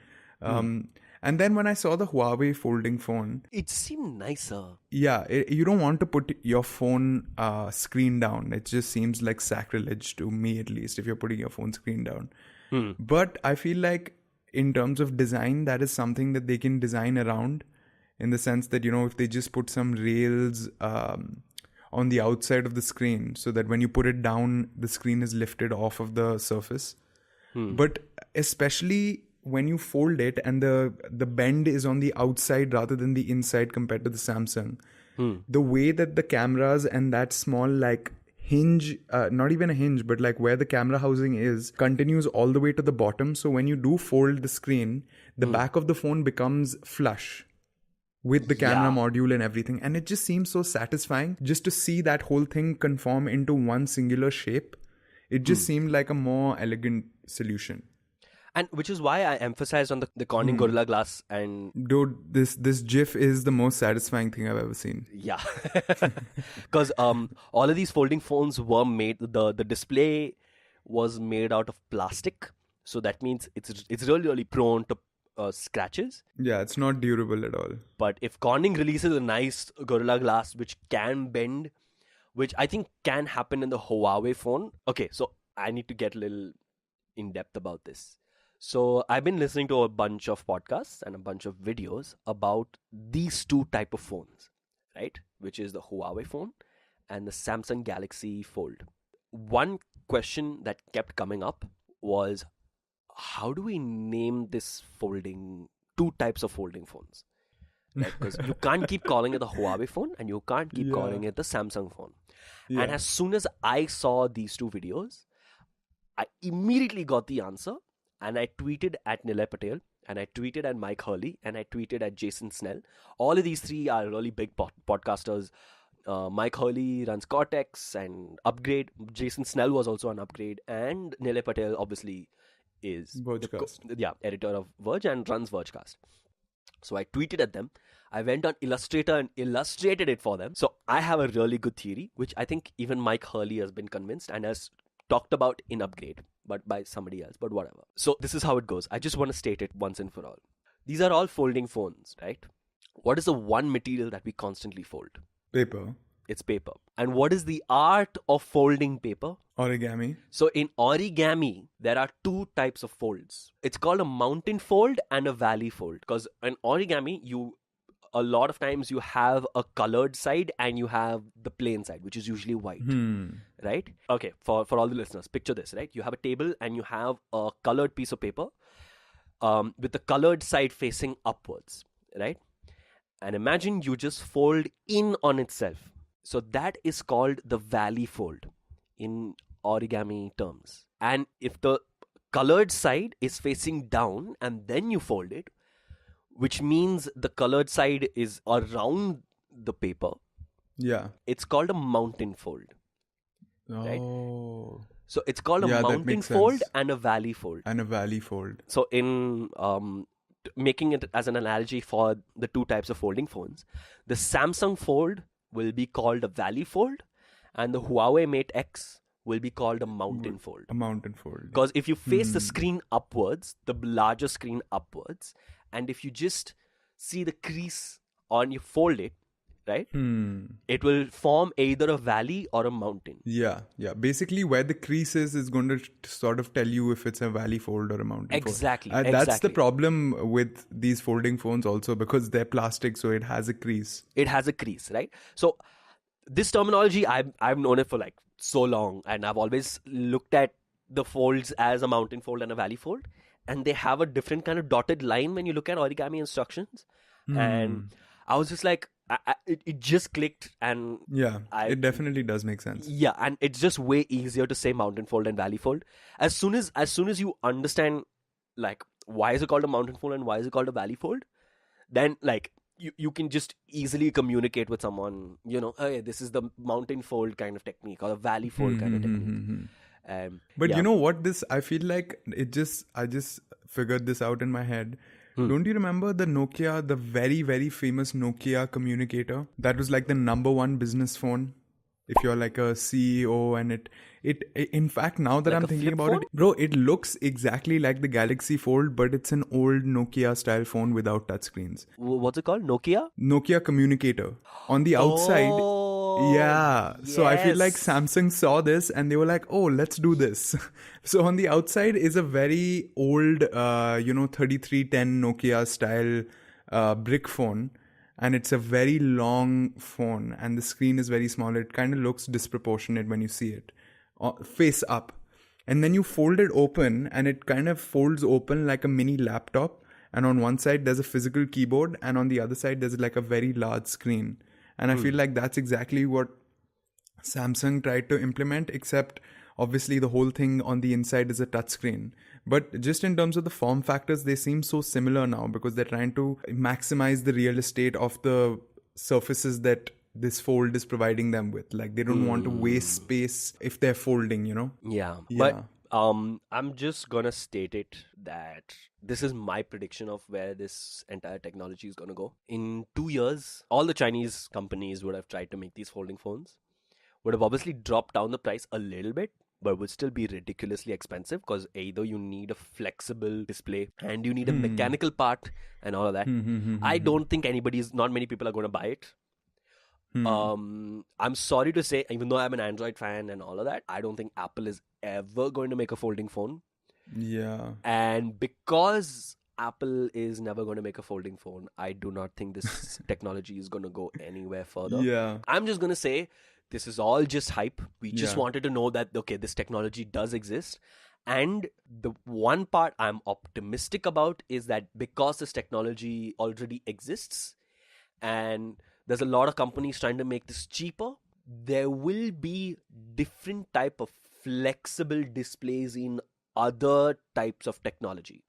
And then when I saw the Huawei folding phone, It seemed nicer. yeah, you don't want to put your phone screen down. It just seems like sacrilege to me, at least, if you're putting your phone screen down. But I feel like in terms of design, that is something that they can design around, in the sense that, if they just put some rails on the outside of the screen so that when you put it down, the screen is lifted off of the surface. But especially when you fold it and the bend is on the outside rather than the inside compared to the Samsung, the way that the cameras and that small hinge, not even a hinge, but where the camera housing is, continues all the way to the bottom. So when you do fold the screen, the back of the phone becomes flush with the camera module and everything. And it just seems so satisfying just to see that whole thing conform into one singular shape. It just seemed like a more elegant solution. And which is why I emphasized on the Corning Gorilla Glass and... Dude, this GIF is the most satisfying thing I've ever seen. Yeah. Because all of these folding phones were made... The display was made out of plastic. So that means it's really, really prone to scratches. Yeah, it's not durable at all. But if Corning releases a nice Gorilla Glass which can bend, which I think can happen in the Huawei phone... Okay, so I need to get a little in-depth about this. So I've been listening to a bunch of podcasts and a bunch of videos about these 2 type of phones, right? Which is the Huawei phone and the Samsung Galaxy Fold. One question that kept coming up was, how do we name this 2 types of folding phones? Right? Because you can't keep calling it the Huawei phone and you can't keep calling it the Samsung phone. Yeah. And as soon as I saw these 2 videos, I immediately got the answer. And I tweeted at Nilay Patel, and I tweeted at Mike Hurley, and I tweeted at Jason Snell. All of these 3 are really big podcasters. Mike Hurley runs Cortex and Upgrade. Jason Snell was also on Upgrade. And Nilay Patel obviously is Vergecast. Editor of Verge and runs Vergecast. So I tweeted at them. I went on Illustrator and illustrated it for them. So I have a really good theory, which I think even Mike Hurley has been convinced and has talked about in Upgrade, but by somebody else, but whatever. So this is how it goes. I just want to state it once and for all. These are all folding phones, right? What is the one material that we constantly fold? Paper. It's paper. And what is the art of folding paper? Origami. So in origami, there are 2 types of folds. It's called a mountain fold and a valley fold. Because in origami, a lot of times you have a colored side and you have the plain side, which is usually white, right? Okay, for all the listeners, picture this, right? You have a table and you have a colored piece of paper with the colored side facing upwards, right? And imagine you just fold in on itself. So that is called the valley fold in origami terms. And if the colored side is facing down and then you fold it, which means the colored side is around the paper. Yeah. It's called a mountain fold. Right? Oh. So it's called a mountain fold and a valley fold. And a valley fold. So in making it as an analogy for the 2 types of folding phones, the Samsung Fold will be called a valley fold and the Huawei Mate X will be called a mountain fold. A mountain fold. Because if you face the screen upwards, the larger screen upwards, and if you just see the crease on you fold it, right? It will form either a valley or a mountain. Yeah. Basically, where the crease is going to sort of tell you if it's a valley fold or a mountain exactly, fold. That's the problem with these folding phones also, because they're plastic, so it has a crease. It has a crease, right? So this terminology, I've known it for so long, and I've always looked at the folds as a mountain fold and a valley fold. And they have a different kind of dotted line when you look at origami instructions. And I was just like, it just clicked. And yeah, it definitely does make sense. Yeah, and it's just way easier to say mountain fold and valley fold. As soon as you understand, why is it called a mountain fold and why is it called a valley fold, then you can just easily communicate with someone, hey, this is the mountain fold kind of technique or the valley fold kind of technique. But you know what, I feel like I just figured this out in my head. Don't you remember the very, very famous Nokia communicator? That was the number 1 business phone if you're like a CEO, and it in fact, now that Like I'm a thinking flip about phone? it, bro, it looks exactly like the Galaxy Fold, but it's an old Nokia style phone without touchscreens. What's it called? Nokia? Nokia Communicator. On the outside, Oh, yeah. So I feel like yes. Samsung saw this and they were like, oh, let's do this. So on the outside is a very old, 3310 Nokia style brick phone. And it's a very long phone and the screen is very small. It kind of looks disproportionate when you see it face up. And then you fold it open and it kind of folds open like a mini laptop. And on one side, there's a physical keyboard. And on the other side, there's like a very large screen. And I feel like that's exactly what Samsung tried to implement, except obviously the whole thing on the inside is a touchscreen. But just in terms of the form factors, they seem so similar now because they're trying to maximize the real estate of the surfaces that this fold is providing them with. Like they don't want to waste space if they're folding, Yeah. Yeah. But I'm just gonna state it that this is my prediction of where this entire technology is gonna go. In 2 years, all the Chinese companies would have tried to make these folding phones, would have obviously dropped down the price a little bit, but would still be ridiculously expensive because either you need a flexible display and you need a mechanical part and all of that. I don't think not many people are going to buy it. I'm sorry to say, even though I'm an Android fan and all of that, I don't think Apple is ever going to make a folding phone. Yeah. And because Apple is never going to make a folding phone, I do not think this technology is going to go anywhere further. Yeah. I'm just going to say, this is all just hype. We just Yeah. wanted to know that, okay, this technology does exist. And the one part I'm optimistic about is that because this technology already exists and there's a lot of companies trying to make this cheaper, there will be different type of flexible displays in other types of technology.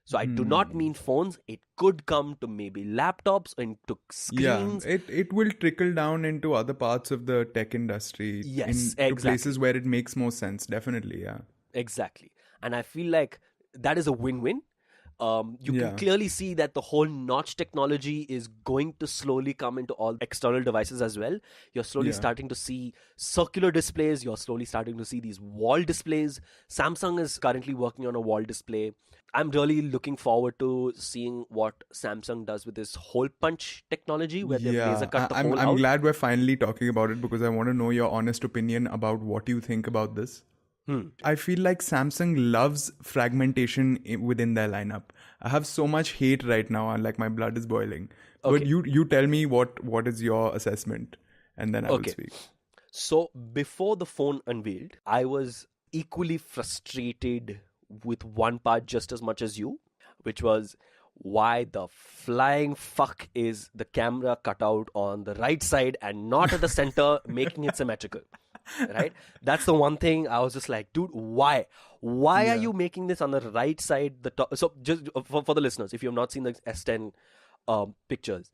So I do not mean phones. It could come to maybe laptops, into screens. Yeah, it will trickle down into other parts of the tech industry. Yes, to exactly. places where it makes more sense. Definitely, yeah. Exactly. And I feel like that is a win-win. You Yeah. can clearly see that the whole notch technology is going to slowly come into all external devices as well. You're slowly Yeah. starting to see circular displays. You're slowly starting to see these wall displays. Samsung is currently working on a wall display. I'm really looking forward to seeing what Samsung does with this hole punch technology where they laser cut the hole I'm out. glad we're finally talking about it because I want to know your honest opinion about what you think about this. I feel like Samsung loves fragmentation within their lineup. I have so much hate right now and like my blood is boiling. Okay. But you tell me what is your assessment and then I will speak. So before the phone unveiled, I was equally frustrated with one part just as much as you, which was why the flying fuck is the camera cut out on the right side and not at the center, making it symmetrical. Right? That's the one thing I was just like, dude, why? Why are you making this on the right side? The top? So just for the listeners, if you have not seen the S10 pictures,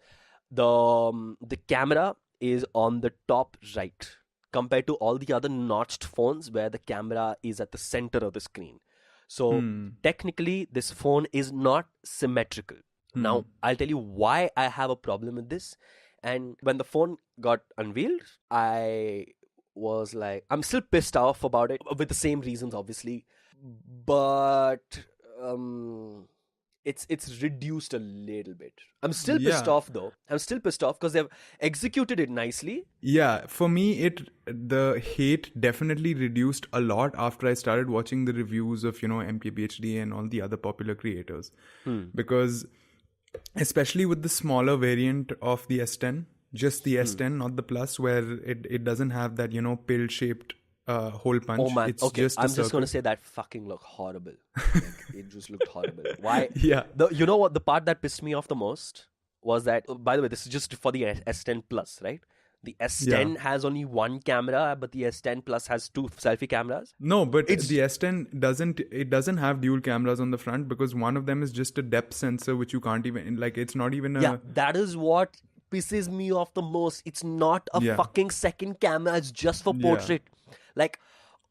the camera is on the top right compared to all the other notched phones where the camera is at the center of the screen. So technically, this phone is not symmetrical. Now, I'll tell you why I have a problem with this. And when the phone got unveiled, I was like, I'm still pissed off about it with the same reasons, obviously. But it's reduced a little bit. I'm still pissed off though. I'm still pissed off because they've executed it nicely. Yeah, for me, the hate definitely reduced a lot after I started watching the reviews of, MKBHD and all the other popular creators. Because especially with the smaller variant of the S10, just the S10, not the Plus, where it doesn't have that, pill-shaped hole punch. Oh man, It's okay. just a I'm just circle. going to say that fucking looked horrible. Like, it just looked horrible. Why? Yeah. You know what? The part that pissed me off the most was that, by the way, this is just for the S10 Plus, right? The S10 has only one camera, but the S10 Plus has two selfie cameras. No, but the S10 doesn't have dual cameras on the front because one of them is just a depth sensor, which you can't even, like, it's not even a... Yeah, that is what pisses me off the most. It's not a fucking second camera. It's just for portrait. Like,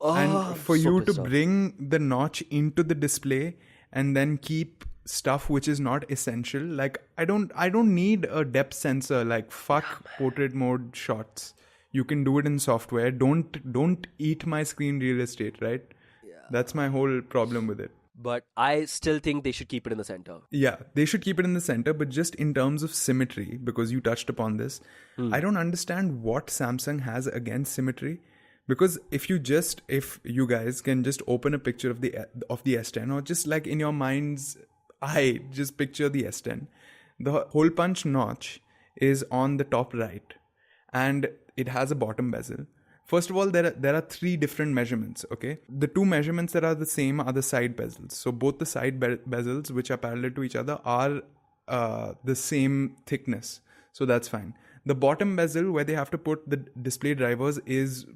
and for I'm so you to pissed off. bring the notch into the display and then keep stuff which is not essential, like I don't need a depth sensor. Like, fuck portrait mode shots. You can do it in software. Don't eat my screen real estate, right? Yeah. That's my whole problem with it. But I still think they should keep it in the center. Yeah, they should keep it in the center, but just in terms of symmetry, because you touched upon this, I don't understand what Samsung has against symmetry. Because if you guys can just open a picture of the S10, or just like in your mind's eye, just picture the S10. The hole punch notch is on the top right, and it has a bottom bezel. First of all, there are 3 different measurements, okay? The 2 measurements that are the same are the side bezels. So both the side bezels, which are parallel to each other, are the same thickness. So that's fine. The bottom bezel, where they have to put the display drivers, is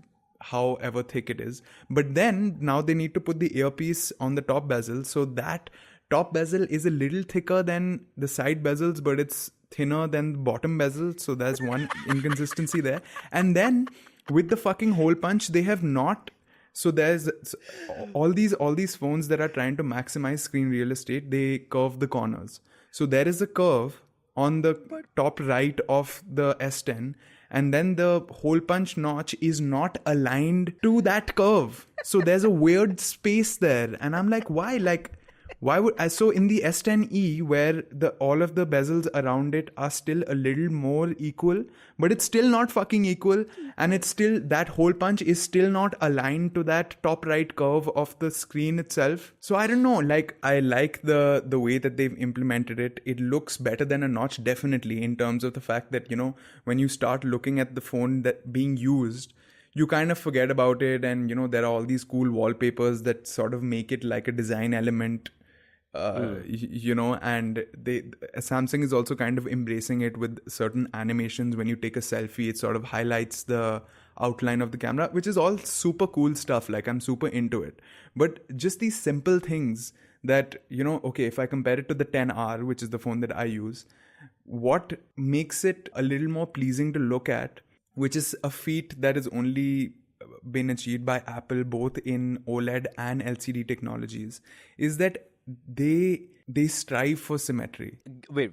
however thick it is. But then, now they need to put the earpiece on the top bezel. So that top bezel is a little thicker than the side bezels, but it's thinner than the bottom bezel. So there's one inconsistency there. And then, with the fucking hole punch, they have not. So there's all these phones that are trying to maximize screen real estate, they curve the corners. So there is a curve on the top right of the S10, and then the hole punch notch is not aligned to that curve. So there's a weird space there, and I'm like, why? Why would I? So in the S10e, where all of the bezels around it are still a little more equal, but it's still not fucking equal, and it's still, that hole punch is still not aligned to that top right curve of the screen itself. So I don't know. I like the way that they've implemented it. It looks better than a notch, definitely, in terms of the fact that, when you start looking at the phone that being used, you kind of forget about it, and there are all these cool wallpapers that sort of make it like a design element. And Samsung is also kind of embracing it with certain animations. When you take a selfie, it sort of highlights the outline of the camera, which is all super cool stuff. I'm super into it. But just these simple things that, okay, if I compare it to the 10R, which is the phone that I use, what makes it a little more pleasing to look at, which is a feat that has only been achieved by Apple, both in OLED and LCD technologies, is that they strive for symmetry. Wait.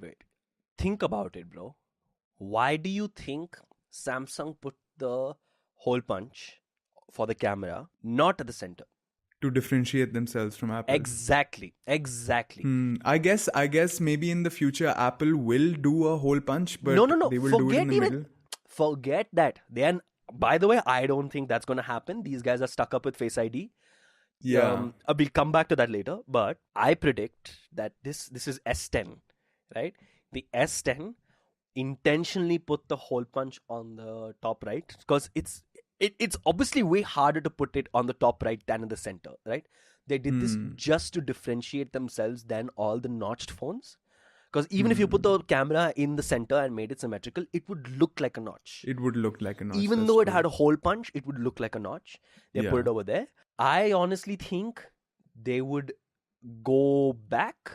Think about it, bro. Why do you think Samsung put the hole punch for the camera not at the center? To differentiate themselves from Apple. Exactly. I guess maybe in the future Apple will do a hole punch, but no. they will do it in the middle. Forget that. Then, by the way, I don't think that's going to happen. These guys are stuck up with Face ID. Yeah. We'll come back to that later, but I predict that this is S10, right? The S10 intentionally put the hole punch on the top right, because it's obviously way harder to put it on the top right than in the center, right? They did this just to differentiate themselves than all the notched phones. Because even if you put the camera in the center and made it symmetrical, it would look like a notch. It would look like a notch. Even though it had a hole punch, it would look like a notch. They put it over there. I honestly think they would go back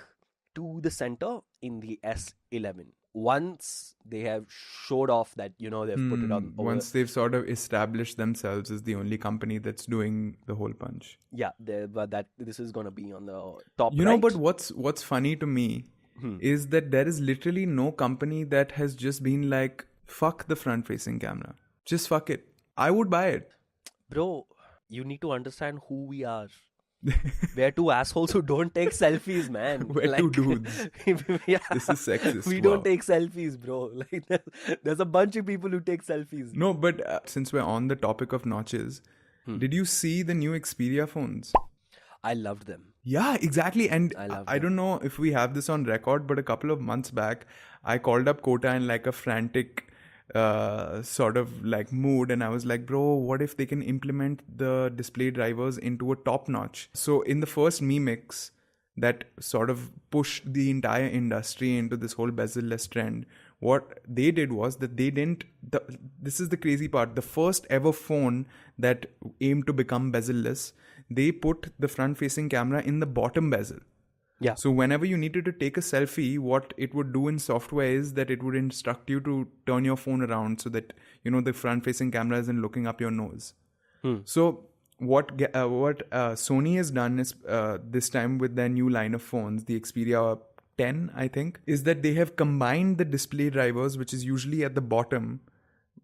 to the center in the S11 once they have showed off that, they've put it on. Once they've sort of established themselves as the only company that's doing the hole punch. Yeah, but this is going to be on the top right. But what's funny to me is that there is literally no company that has just been like, fuck the front-facing camera. Just fuck it. I would buy it. Bro, you need to understand who we are. We're two assholes who don't take selfies, man. We're two dudes. Yeah. This is sexist. We don't take selfies, bro. There's a bunch of people who take selfies. No, but since we're on the topic of notches, did you see the new Xperia phones? I loved them. Yeah, exactly. And I don't know if we have this on record, but a couple of months back, I called up Kota in a frantic sort of mood, and I was like, bro, what if they can implement the display drivers into a top notch? So in the first Mi Mix that sort of pushed the entire industry into this whole bezel-less trend, what they did was that they didn't, this is the crazy part, the first ever phone that aimed to become bezel-less, they put the front-facing camera in the bottom bezel. Yeah. So whenever you needed to take a selfie, what it would do in software is that it would instruct you to turn your phone around so that, the front-facing camera isn't looking up your nose. So what Sony has done is this time with their new line of phones, the Xperia 10, I think, is that they have combined the display drivers, which is usually at the bottom,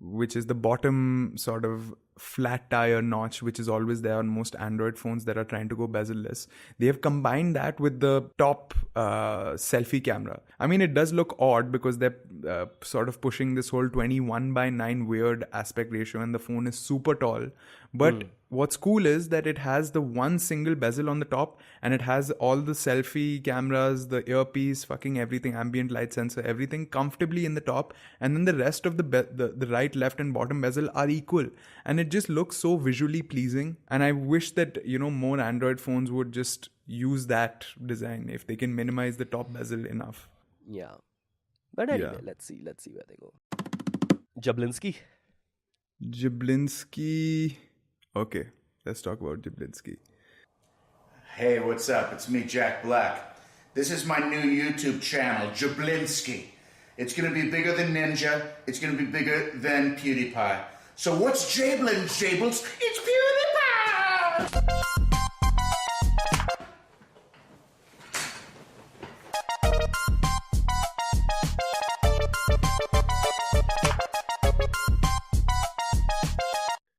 which is the bottom sort of flat tire notch, which is always there on most Android phones that are trying to go bezel-less. They have combined that with the top selfie camera. I mean, it does look odd because they're sort of pushing this whole 21:9 weird aspect ratio, and the phone is super tall. But what's cool is that it has the one single bezel on the top, and it has all the selfie cameras, the earpiece, fucking everything, ambient light sensor, everything comfortably in the top, and then the rest of the right, left, and bottom bezel are equal, and it just looks so visually pleasing. And I wish that more Android phones would just use that design if they can minimize the top bezel enough. Yeah. But anyway, let's see where they go. Jablinski. Okay, let's talk about Jablinski. Hey, what's up? It's me, Jack Black. This is my new YouTube channel, Jablinski. It's going to be bigger than Ninja. It's going to be bigger than PewDiePie. So what's Jablin, Jables? It's PewDiePie!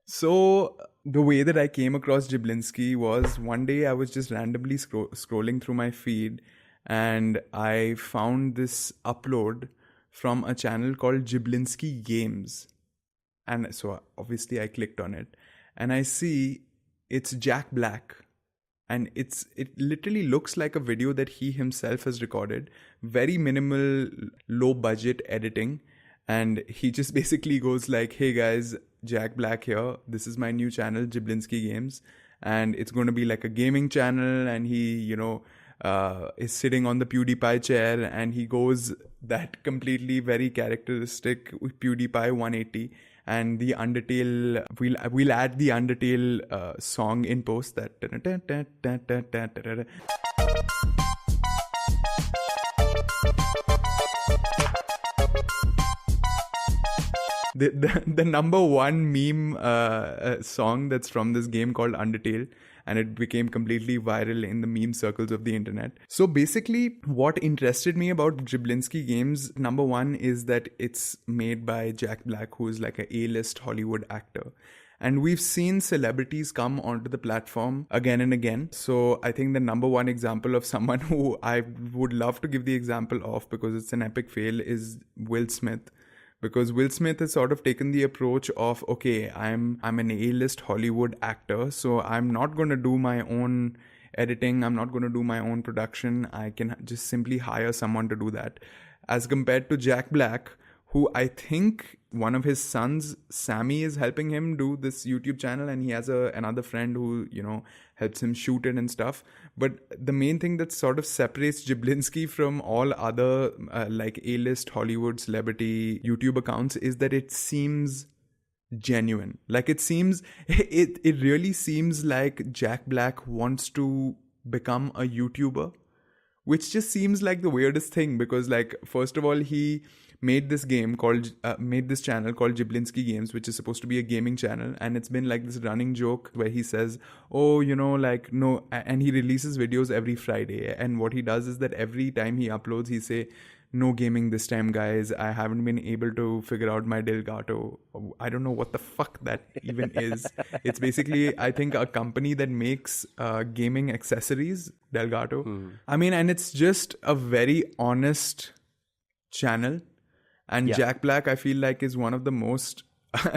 So the way that I came across Jablinski was one day I was just randomly scrolling through my feed, and I found this upload from a channel called Jablinski Games. And so obviously I clicked on it, and I see it's Jack Black, and it literally looks like a video that he himself has recorded, very minimal, low budget editing. And he just basically goes like, hey guys, Jack Black here. This is my new channel, Jablinski Games. And it's going to be like a gaming channel. And he, is sitting on the PewDiePie chair. And he goes that completely very characteristic PewDiePie 180. And the Undertale, we'll add the Undertale song in post. That the number one meme song that's from this game called Undertale, and it became completely viral in the meme circles of the internet. So basically, what interested me about Jablinski Games, number one, is that it's made by Jack Black, who is like an A-list Hollywood actor. And we've seen celebrities come onto the platform again and again. So I think the number one example of someone who I would love to give the example of, because it's an epic fail, is Will Smith. Because Will Smith has sort of taken the approach of, okay, I'm an A-list Hollywood actor, so I'm not going to do my own editing, I'm not going to do my own production, I can just simply hire someone to do that. As compared to Jack Black, who I think one of his sons, Sammy, is helping him do this YouTube channel, and he has another friend who, helps him shoot it and stuff. But the main thing that sort of separates Jablinski from all other like A-list Hollywood celebrity YouTube accounts is that it seems genuine. Like it really seems like Jack Black wants to become a YouTuber, which just seems like the weirdest thing, because like, first of all, he made this channel called Jablinski Games, which is supposed to be a gaming channel, and it's been like this running joke where he says, no, and he releases videos every Friday, and what he does is that every time he uploads, he say, no gaming this time, guys, I haven't been able to figure out my Delgato. I don't know what the fuck that even is. It's basically, I think, a company that makes gaming accessories, Delgato. I mean, and it's just a very honest channel. And Jack Black, I feel like, is one of the most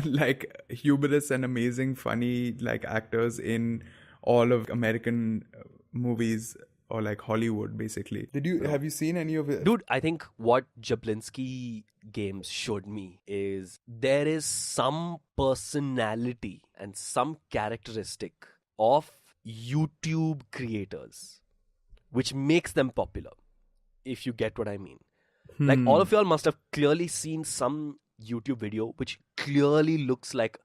like hubris and amazing, funny like actors in all of American movies, or like Hollywood, basically. Have you seen any of it? Dude, I think what Jablinski Games showed me is there is some personality and some characteristic of YouTube creators which makes them popular, if you get what I mean. Like, all of y'all must have clearly seen some YouTube video which clearly looks like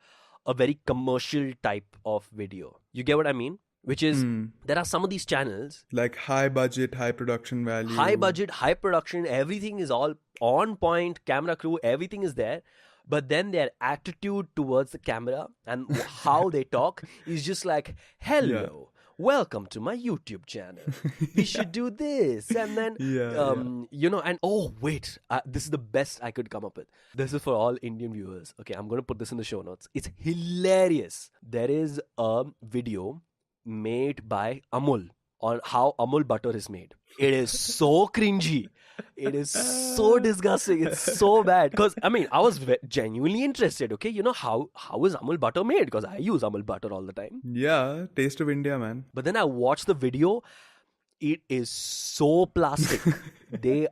a very commercial type of video. You get what I mean? Which is, there are some of these channels, like high budget, high production value. High budget, high production, everything is all on point, camera crew, everything is there. But then their attitude towards the camera and how they talk is just like, hello, welcome to my YouTube channel. We should do this. And then, and oh, wait, this is the best I could come up with. This is for all Indian viewers. Okay, I'm going to put this in the show notes. It's hilarious. There is a video made by Amul on how Amul butter is made. It is so cringy. It is so disgusting. It's so bad. Because, I mean, I was genuinely interested, okay? You know, how is Amul butter made? Because I use Amul butter all the time. Yeah, taste of India, man. But then I watched the video. It is so plastic. They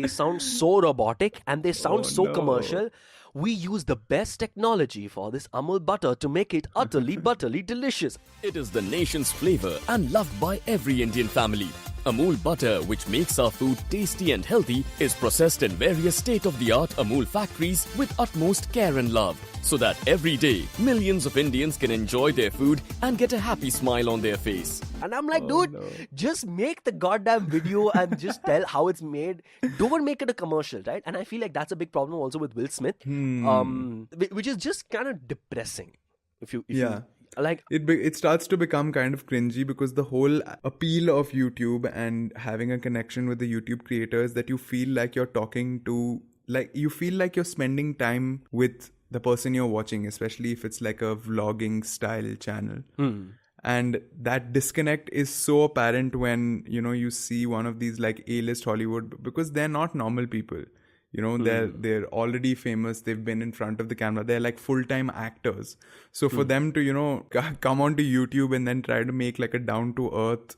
sound so robotic and they sound commercial. We use the best technology for this Amul butter to make it utterly butterly delicious. It is the nation's flavor and loved by every Indian family. Amul butter, which makes our food tasty and healthy, is processed in various state-of-the-art Amul factories with utmost care and love, so that every day, millions of Indians can enjoy their food and get a happy smile on their face. And I'm like, just make the goddamn video and just tell how it's made. Don't make it a commercial, right? And I feel like that's a big problem also with Will Smith, which is just kind of depressing. If you like, it starts to become kind of cringy because the whole appeal of YouTube and having a connection with the YouTube creators that you feel like you're talking to, like you feel like you're spending time with the person you're watching, especially if it's like a vlogging style channel. And that disconnect is so apparent when, you know, you see one of these like A-list Hollywood, because they're not normal people. You know, they're already famous. They've been in front of the camera. They're like full-time actors. So for them to, you know, come onto YouTube and then try to make like a down-to-earth,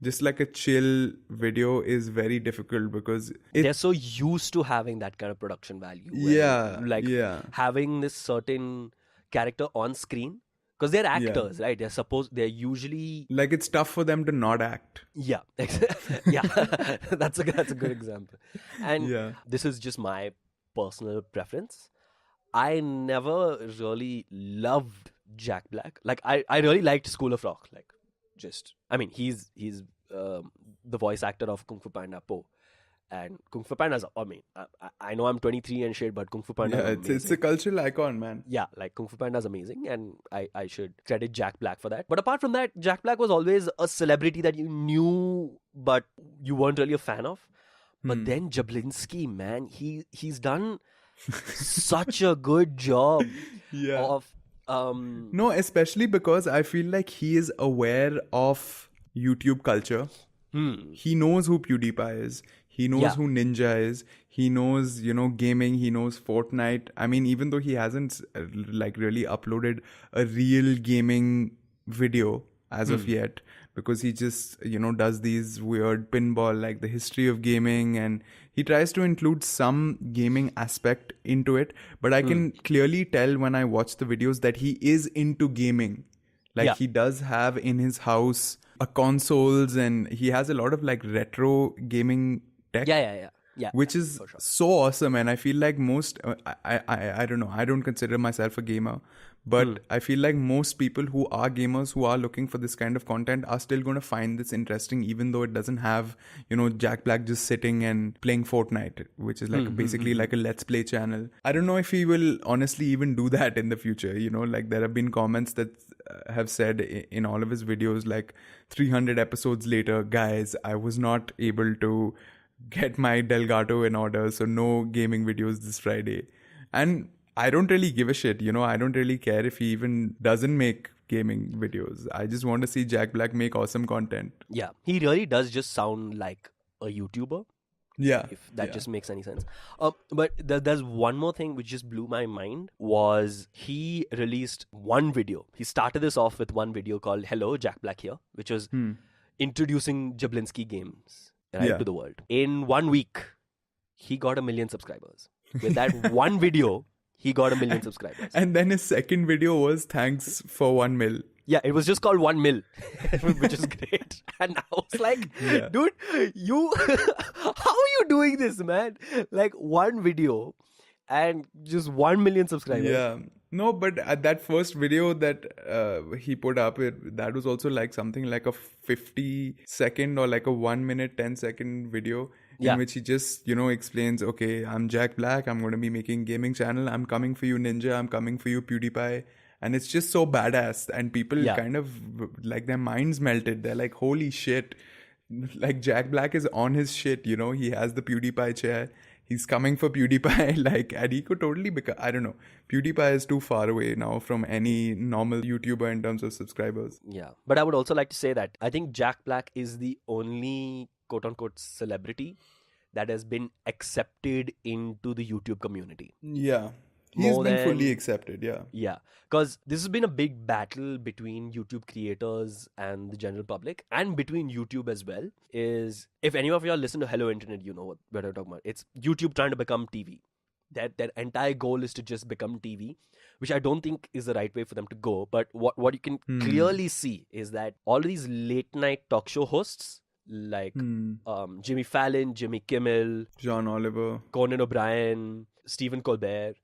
just like a chill video is very difficult because they're so used to having that kind of production value. Having this certain character on screen. Because they're actors, right? They're usually... Like, it's tough for them to not act. Yeah. Yeah. That's a good example. And this is just my personal preference. I never really loved Jack Black. Like, I really liked School of Rock. Like, he's the voice actor of Kung Fu Panda Po. And Kung Fu Panda is, I know I'm 23 and shit, but Kung Fu Panda is amazing. It's a cultural icon, man. Yeah, like Kung Fu Panda is amazing, and I should credit Jack Black for that. But apart from that, Jack Black was always a celebrity that you knew, but you weren't really a fan of. But then Jablinski, man, he's done such a good job of... No, especially because I feel like he is aware of YouTube culture. He knows who PewDiePie is. He knows who Ninja is. He knows, you know, gaming. He knows Fortnite. I mean, even though he hasn't like really uploaded a real gaming video as of yet, because he just, you know, does these weird pinball, like the history of gaming, and he tries to include some gaming aspect into it. But I can clearly tell when I watch the videos that he is into gaming. Like he does have in his house a consoles, and he has a lot of like retro gaming tech. Yeah. Which is so awesome. And I feel like most, I don't know, I don't consider myself a gamer, but I feel like most people who are gamers, who are looking for this kind of content, are still going to find this interesting, even though it doesn't have, you know, Jack Black just sitting and playing Fortnite, which is like basically like a Let's Play channel. I don't know if he will honestly even do that in the future. You know, like there have been comments that have said in all of his videos, like 300 episodes later, guys, I was not able to get my Delgado in order, so no gaming videos this Friday. And I don't really give a shit, you know, I don't really care if he even doesn't make gaming videos. I just want to see Jack Black make awesome content. Yeah, he really does just sound like a YouTuber. Yeah. If that just makes any sense. But there's one more thing which just blew my mind, was he released one video. He started this off with one video called Hello, Jack Black Here, which was introducing Jablinski games to the world. In 1 week, he got 1 million subscribers. With that one video, he got 1 million subscribers. And then his second video was thanks for 1 mil. Yeah, it was just called 1 mil, which is great. And I was like, dude, how are you doing this, man? Like one video and just 1 million subscribers. Yeah. No, but at that first video that he put up, that was also like something like a 50-second or like a 1 minute, 10-second video in which he just, you know, explains, okay, I'm Jack Black. I'm going to be making gaming channel. I'm coming for you, Ninja. I'm coming for you, PewDiePie. And it's just so badass. And people Yeah. kind of, like, their minds melted. They're like, holy shit. Like, Jack Black is on his shit, you know. He has the PewDiePie chair. He's coming for PewDiePie. Like, and he could totally become, I don't know. PewDiePie is too far away now from any normal YouTuber in terms of subscribers. Yeah. But I would also like to say that I think Jack Black is the only quote-unquote celebrity that has been accepted into the YouTube community. Yeah. He's been fully accepted, yeah. Yeah. Because this has been a big battle between YouTube creators and the general public, and between YouTube as well. Is if any of y'all listen to Hello Internet, you know what I'm talking about. It's YouTube trying to become TV. Their entire goal is to just become TV, which I don't think is the right way for them to go. But what you can clearly see is that all of these late night talk show hosts like Jimmy Fallon, Jimmy Kimmel, John Oliver, Conan O'Brien, Stephen Colbert,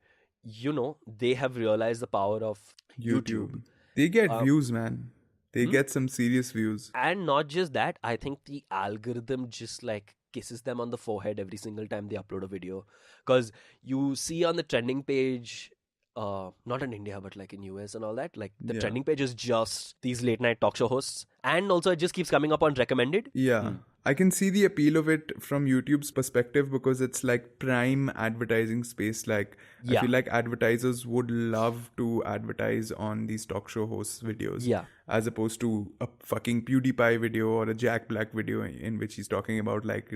you know, they have realized the power of YouTube. They get views, man. They get some serious views. And not just that, I think the algorithm just like kisses them on the forehead every single time they upload a video. Because you see on the trending page, not in India, but like in US and all that, like the trending page is just these late night talk show hosts. And also it just keeps coming up on recommended. Yeah. I can see the appeal of it from YouTube's perspective because it's like prime advertising space. Like, I feel like advertisers would love to advertise on these talk show hosts' videos. Yeah. As opposed to a fucking PewDiePie video or a Jack Black video in which he's talking about like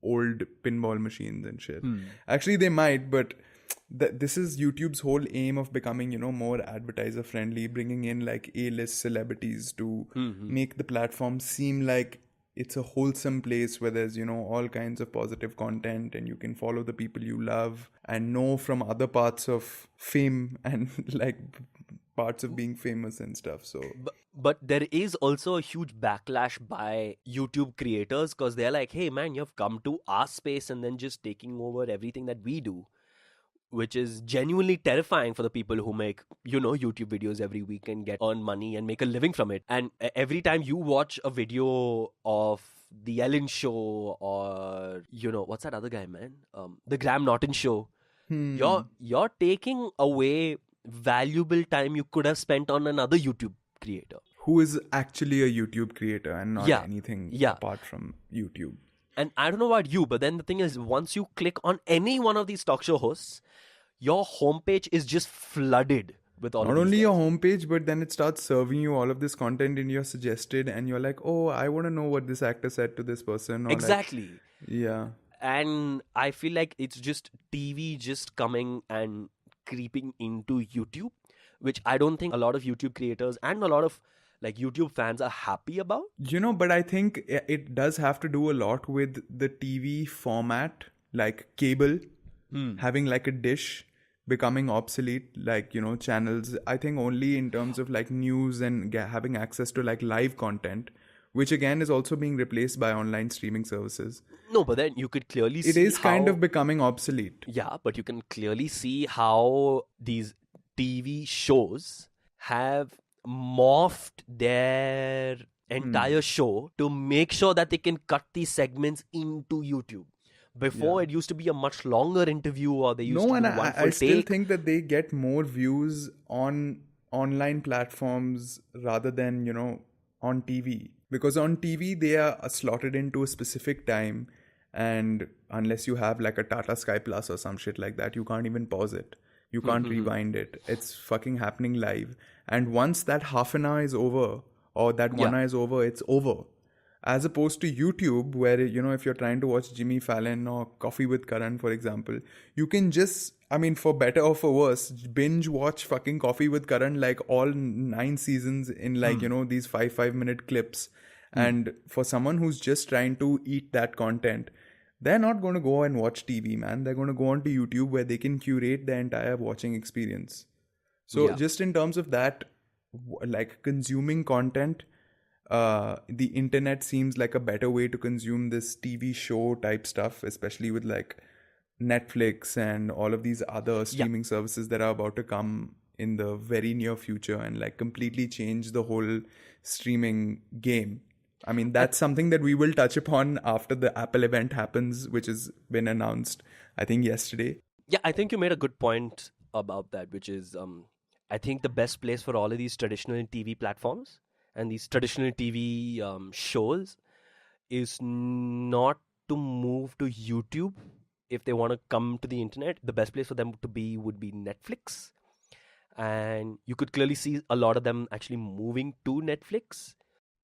old pinball machines and shit. Actually, they might, but this is YouTube's whole aim of becoming, you know, more advertiser friendly, bringing in like A-list celebrities to make the platform seem like it's a wholesome place where there's, you know, all kinds of positive content and you can follow the people you love and know from other parts of fame and like parts of being famous and stuff. So but there is also a huge backlash by YouTube creators because they're like, hey man, you've come to our space and then just taking over everything that we do, which is genuinely terrifying for the people who make, you know, YouTube videos every week and earn money and make a living from it. And every time you watch a video of The Ellen Show or, you know, what's that other guy, man? The Graham Norton Show. You're taking away valuable time you could have spent on another YouTube creator. Who is actually a YouTube creator and not anything apart from YouTube. And I don't know about you, but then the thing is, once you click on any one of these talk show hosts, your homepage is just flooded with all of these. Not only guys. your homepage, but then it starts serving you all of this content in your suggested, and you're like, oh, I want to know what this actor said to this person. Or Exactly. Like, yeah. And I feel like it's just TV just coming and creeping into YouTube, which I don't think a lot of YouTube creators and a lot of like YouTube fans are happy about. You know, but I think it does have to do a lot with the TV format, like cable, having like a dish becoming obsolete, like, you know, channels. I think only in terms of like news and having access to like live content, which again is also being replaced by online streaming services. No, but then you could clearly see it is kind of becoming obsolete. Yeah, but you can clearly see how these TV shows have morphed their entire show to make sure that they can cut these segments into YouTube. Before, it used to be a much longer interview, or they used to do one full take. I still think that they get more views on online platforms rather than, you know, on TV. Because on TV, they are slotted into a specific time, and unless you have like a Tata Sky Plus or some shit like that, you can't even pause it. You can't rewind it. It's fucking happening live. And once that half an hour is over, or that 1 hour is over, it's over. As opposed to YouTube, where, you know, if you're trying to watch Jimmy Fallon or Coffee with Karan, for example, you can just, I mean, for better or for worse, binge watch fucking Coffee with Karan, like all 9 seasons in like, you know, these 5-minute clips. And for someone who's just trying to eat that content, they're not going to go and watch TV, man. They're going to go onto YouTube where they can curate the entire watching experience. So just in terms of that, like consuming content, the internet seems like a better way to consume this TV show type stuff, especially with like Netflix and all of these other streaming services that are about to come in the very near future and like completely change the whole streaming game. I mean, that's something that we will touch upon after the Apple event happens, which has been announced, I think, yesterday. Yeah, I think you made a good point about that, which is I think the best place for all of these traditional TV platforms and these traditional TV shows is not to move to YouTube. If they want to come to the internet, the best place for them to be would be Netflix. And you could clearly see a lot of them actually moving to Netflix.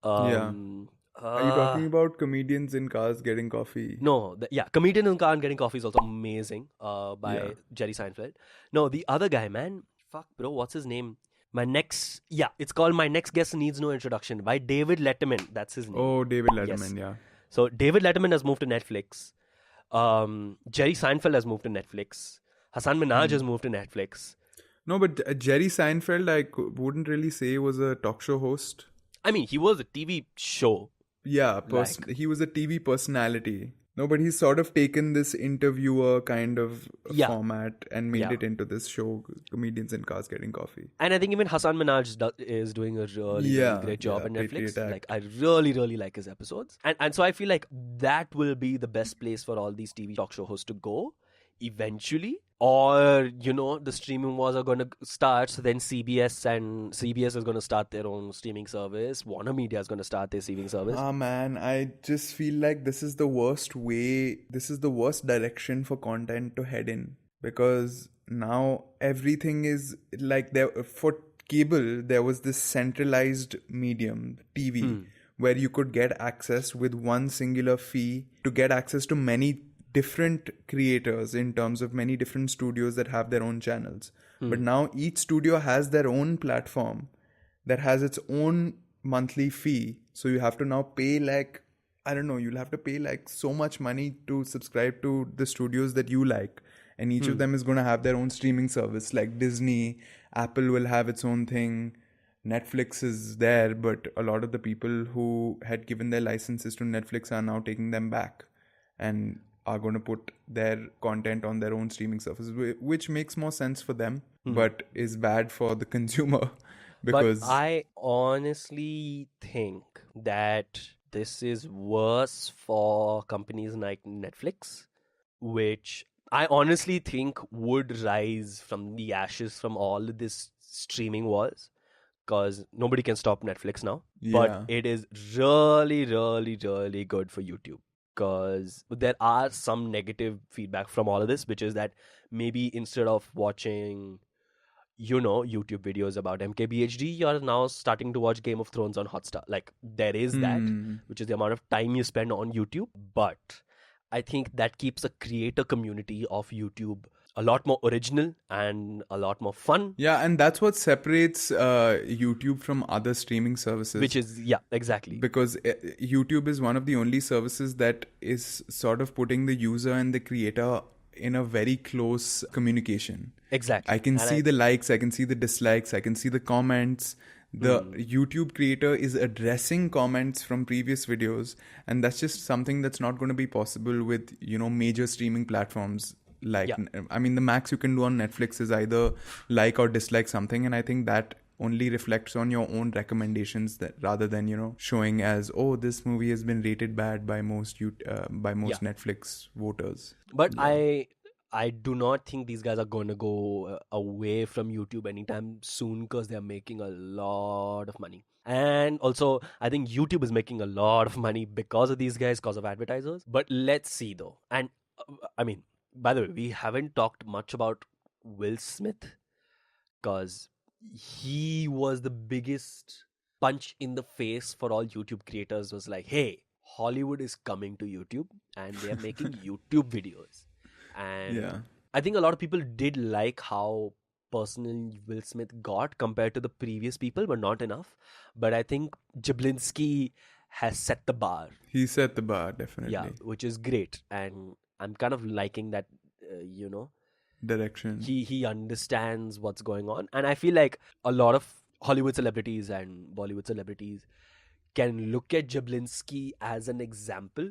Are you talking about comedians in cars getting coffee? No, Comedian in Car and Getting Coffee is also amazing by Jerry Seinfeld. No, the other guy, man. Fuck, bro, what's his name? It's called My Next Guest Needs No Introduction by David Letterman. That's his name. Oh, David Letterman, yes. So David Letterman has moved to Netflix. Jerry Seinfeld has moved to Netflix. Hassan Minhaj has moved to Netflix. No, but Jerry Seinfeld, I wouldn't really say was a talk show host. I mean, he was a TV show. Yeah, he was a TV personality. No, but he's sort of taken this interviewer kind of format and made it into this show, Comedians in Cars Getting Coffee. And I think even Hassan Minhaj is doing a really great job on Netflix. Like, I really, really like his episodes. And so I feel like that will be the best place for all these TV talk show hosts to go eventually. Or, the streaming wars are going to start. So then CBS is going to start their own streaming service. Warner Media is going to start their streaming service. Man, I just feel like this is the worst direction for content to head in. Because now everything is like for cable, there was this centralized medium, TV, where you could get access with one singular fee to get access to many different creators in terms of many different studios that have their own channels. But now each studio has their own platform that has its own monthly fee. So you have to now pay you'll have to pay so much money to subscribe to the studios that you like. And each of them is going to have their own streaming service, like Disney. Apple will have its own thing. Netflix is there, but a lot of the people who had given their licenses to Netflix are now taking them back and are going to put their content on their own streaming services, which makes more sense for them, but is bad for the consumer. Because but I honestly think that this is worse for companies like Netflix, which I honestly think would rise from the ashes from all of this streaming wars, because nobody can stop Netflix now. But it is really, really, really good for YouTube. Because there are some negative feedback from all of this, which is that maybe instead of watching, YouTube videos about MKBHD, you're now starting to watch Game of Thrones on Hotstar. Like, there is that, which is the amount of time you spend on YouTube. But I think that keeps the creator community of YouTube a lot more original and a lot more fun. Yeah, and that's what separates YouTube from other streaming services. Which is, exactly. Because YouTube is one of the only services that is sort of putting the user and the creator in a very close communication. Exactly. I can see the likes, I can see the dislikes, I can see the comments. The YouTube creator is addressing comments from previous videos. And that's just something that's not going to be possible with, major streaming platforms. I mean, the max you can do on Netflix is either like or dislike something, and I think that only reflects on your own recommendations that rather than showing as this movie has been rated bad by most Netflix voters. But I do not think these guys are going to go away from YouTube anytime soon, because they are making a lot of money. And also, I think YouTube is making a lot of money because of these guys, because of advertisers. But let's see though. And I mean, by the way, we haven't talked much about Will Smith, because he was the biggest punch in the face for all YouTube creators. Was like, hey, Hollywood is coming to YouTube and they are making YouTube videos. And I think a lot of people did like how personal Will Smith got compared to the previous people, but not enough. But I think Jablinski has set the bar. He set the bar, definitely. Yeah, which is great. And I'm kind of liking that, direction. He understands what's going on. And I feel like a lot of Hollywood celebrities and Bollywood celebrities can look at Jablinski as an example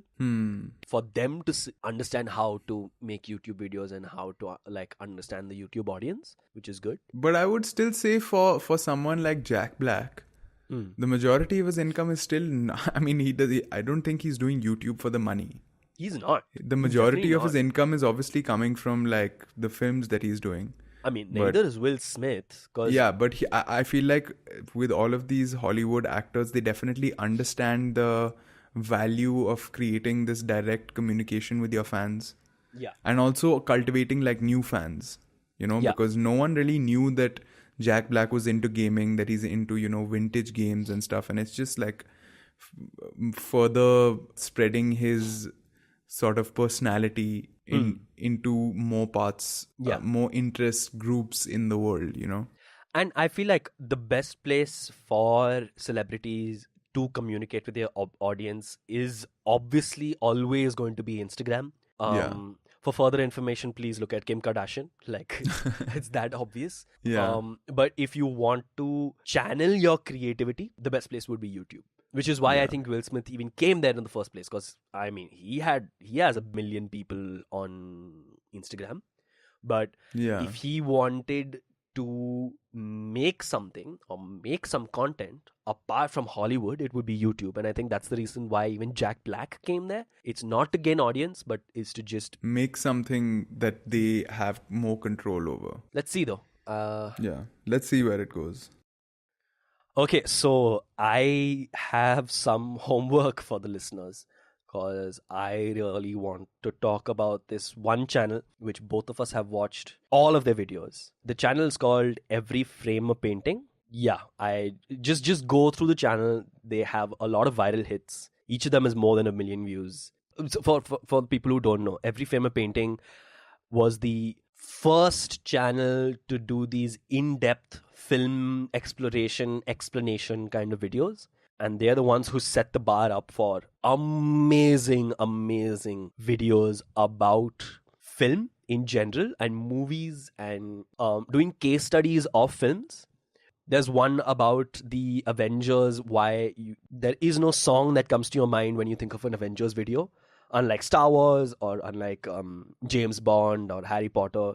for them to understand how to make YouTube videos and how to understand the YouTube audience, which is good. But I would still say for someone like Jack Black, the majority of his income is still I don't think he's doing YouTube for the money. He's not. The majority of his income is obviously coming from the films that he's doing. I mean, neither is Will Smith. Cause Yeah, but I feel like with all of these Hollywood actors, they definitely understand the value of creating this direct communication with your fans. Yeah. And also cultivating like new fans, because no one really knew that Jack Black was into gaming, that he's into, vintage games and stuff. And it's just like further spreading his sort of personality into more parts, more interest groups in the world, And I feel like the best place for celebrities to communicate with their audience is obviously always going to be Instagram. For further information, please look at Kim Kardashian. Like, it's that obvious. Yeah. But if you want to channel your creativity, the best place would be YouTube. Which is why I think Will Smith even came there in the first place. Because, I mean, he has 1 million people on Instagram. But if he wanted to make something or make some content apart from Hollywood, it would be YouTube. And I think that's the reason why even Jack Black came there. It's not to gain audience, but it's to just make something that they have more control over. Let's see though. Let's see where it goes. Okay, so I have some homework for the listeners, because I really want to talk about this one channel which both of us have watched all of their videos. The channel is called Every Frame a Painting. Yeah, I just go through the channel. They have a lot of viral hits. Each of them is more than 1 million views. So for people who don't know, Every Frame a Painting was the first channel to do these in-depth film exploration, explanation kind of videos. And they're the ones who set the bar up for amazing videos about film in general and movies and doing case studies of films. There's one about the Avengers, there is no song that comes to your mind when you think of an Avengers video. Unlike Star Wars or unlike James Bond or Harry Potter.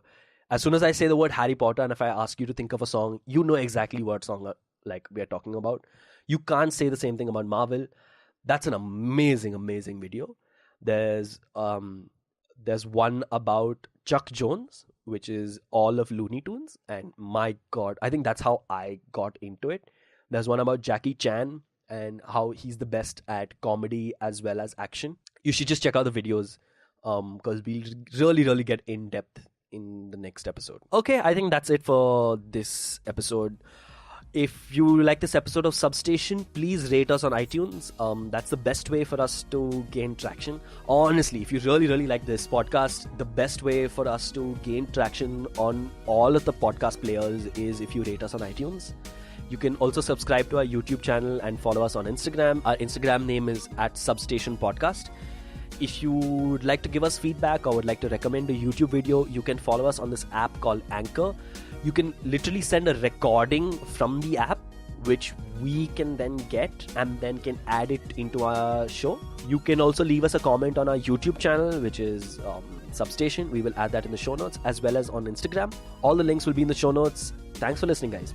As soon as I say the word Harry Potter and if I ask you to think of a song, you know exactly what song we are talking about. You can't say the same thing about Marvel. That's an amazing video. There's one about Chuck Jones, which is all of Looney Tunes. And my God, I think that's how I got into it. There's one about Jackie Chan and how he's the best at comedy as well as action. You should just check out the videos because we'll really get in depth in the next episode. Okay, I think that's it for this episode. If you like this episode of Substation, please rate us on iTunes. That's the best way for us to gain traction. Honestly, if you really like this podcast, the best way for us to gain traction on all of the podcast players is if you rate us on iTunes. You can also subscribe to our YouTube channel and follow us on Instagram. Our Instagram name is @SubstationPodcast. If you would like to give us feedback or would like to recommend a YouTube video, you can follow us on this app called Anchor. You can literally send a recording from the app, which we can then get and then can add it into our show. You can also leave us a comment on our YouTube channel, which is Substation. We will add that in the show notes as well as on Instagram. All the links will be in the show notes. Thanks for listening, guys.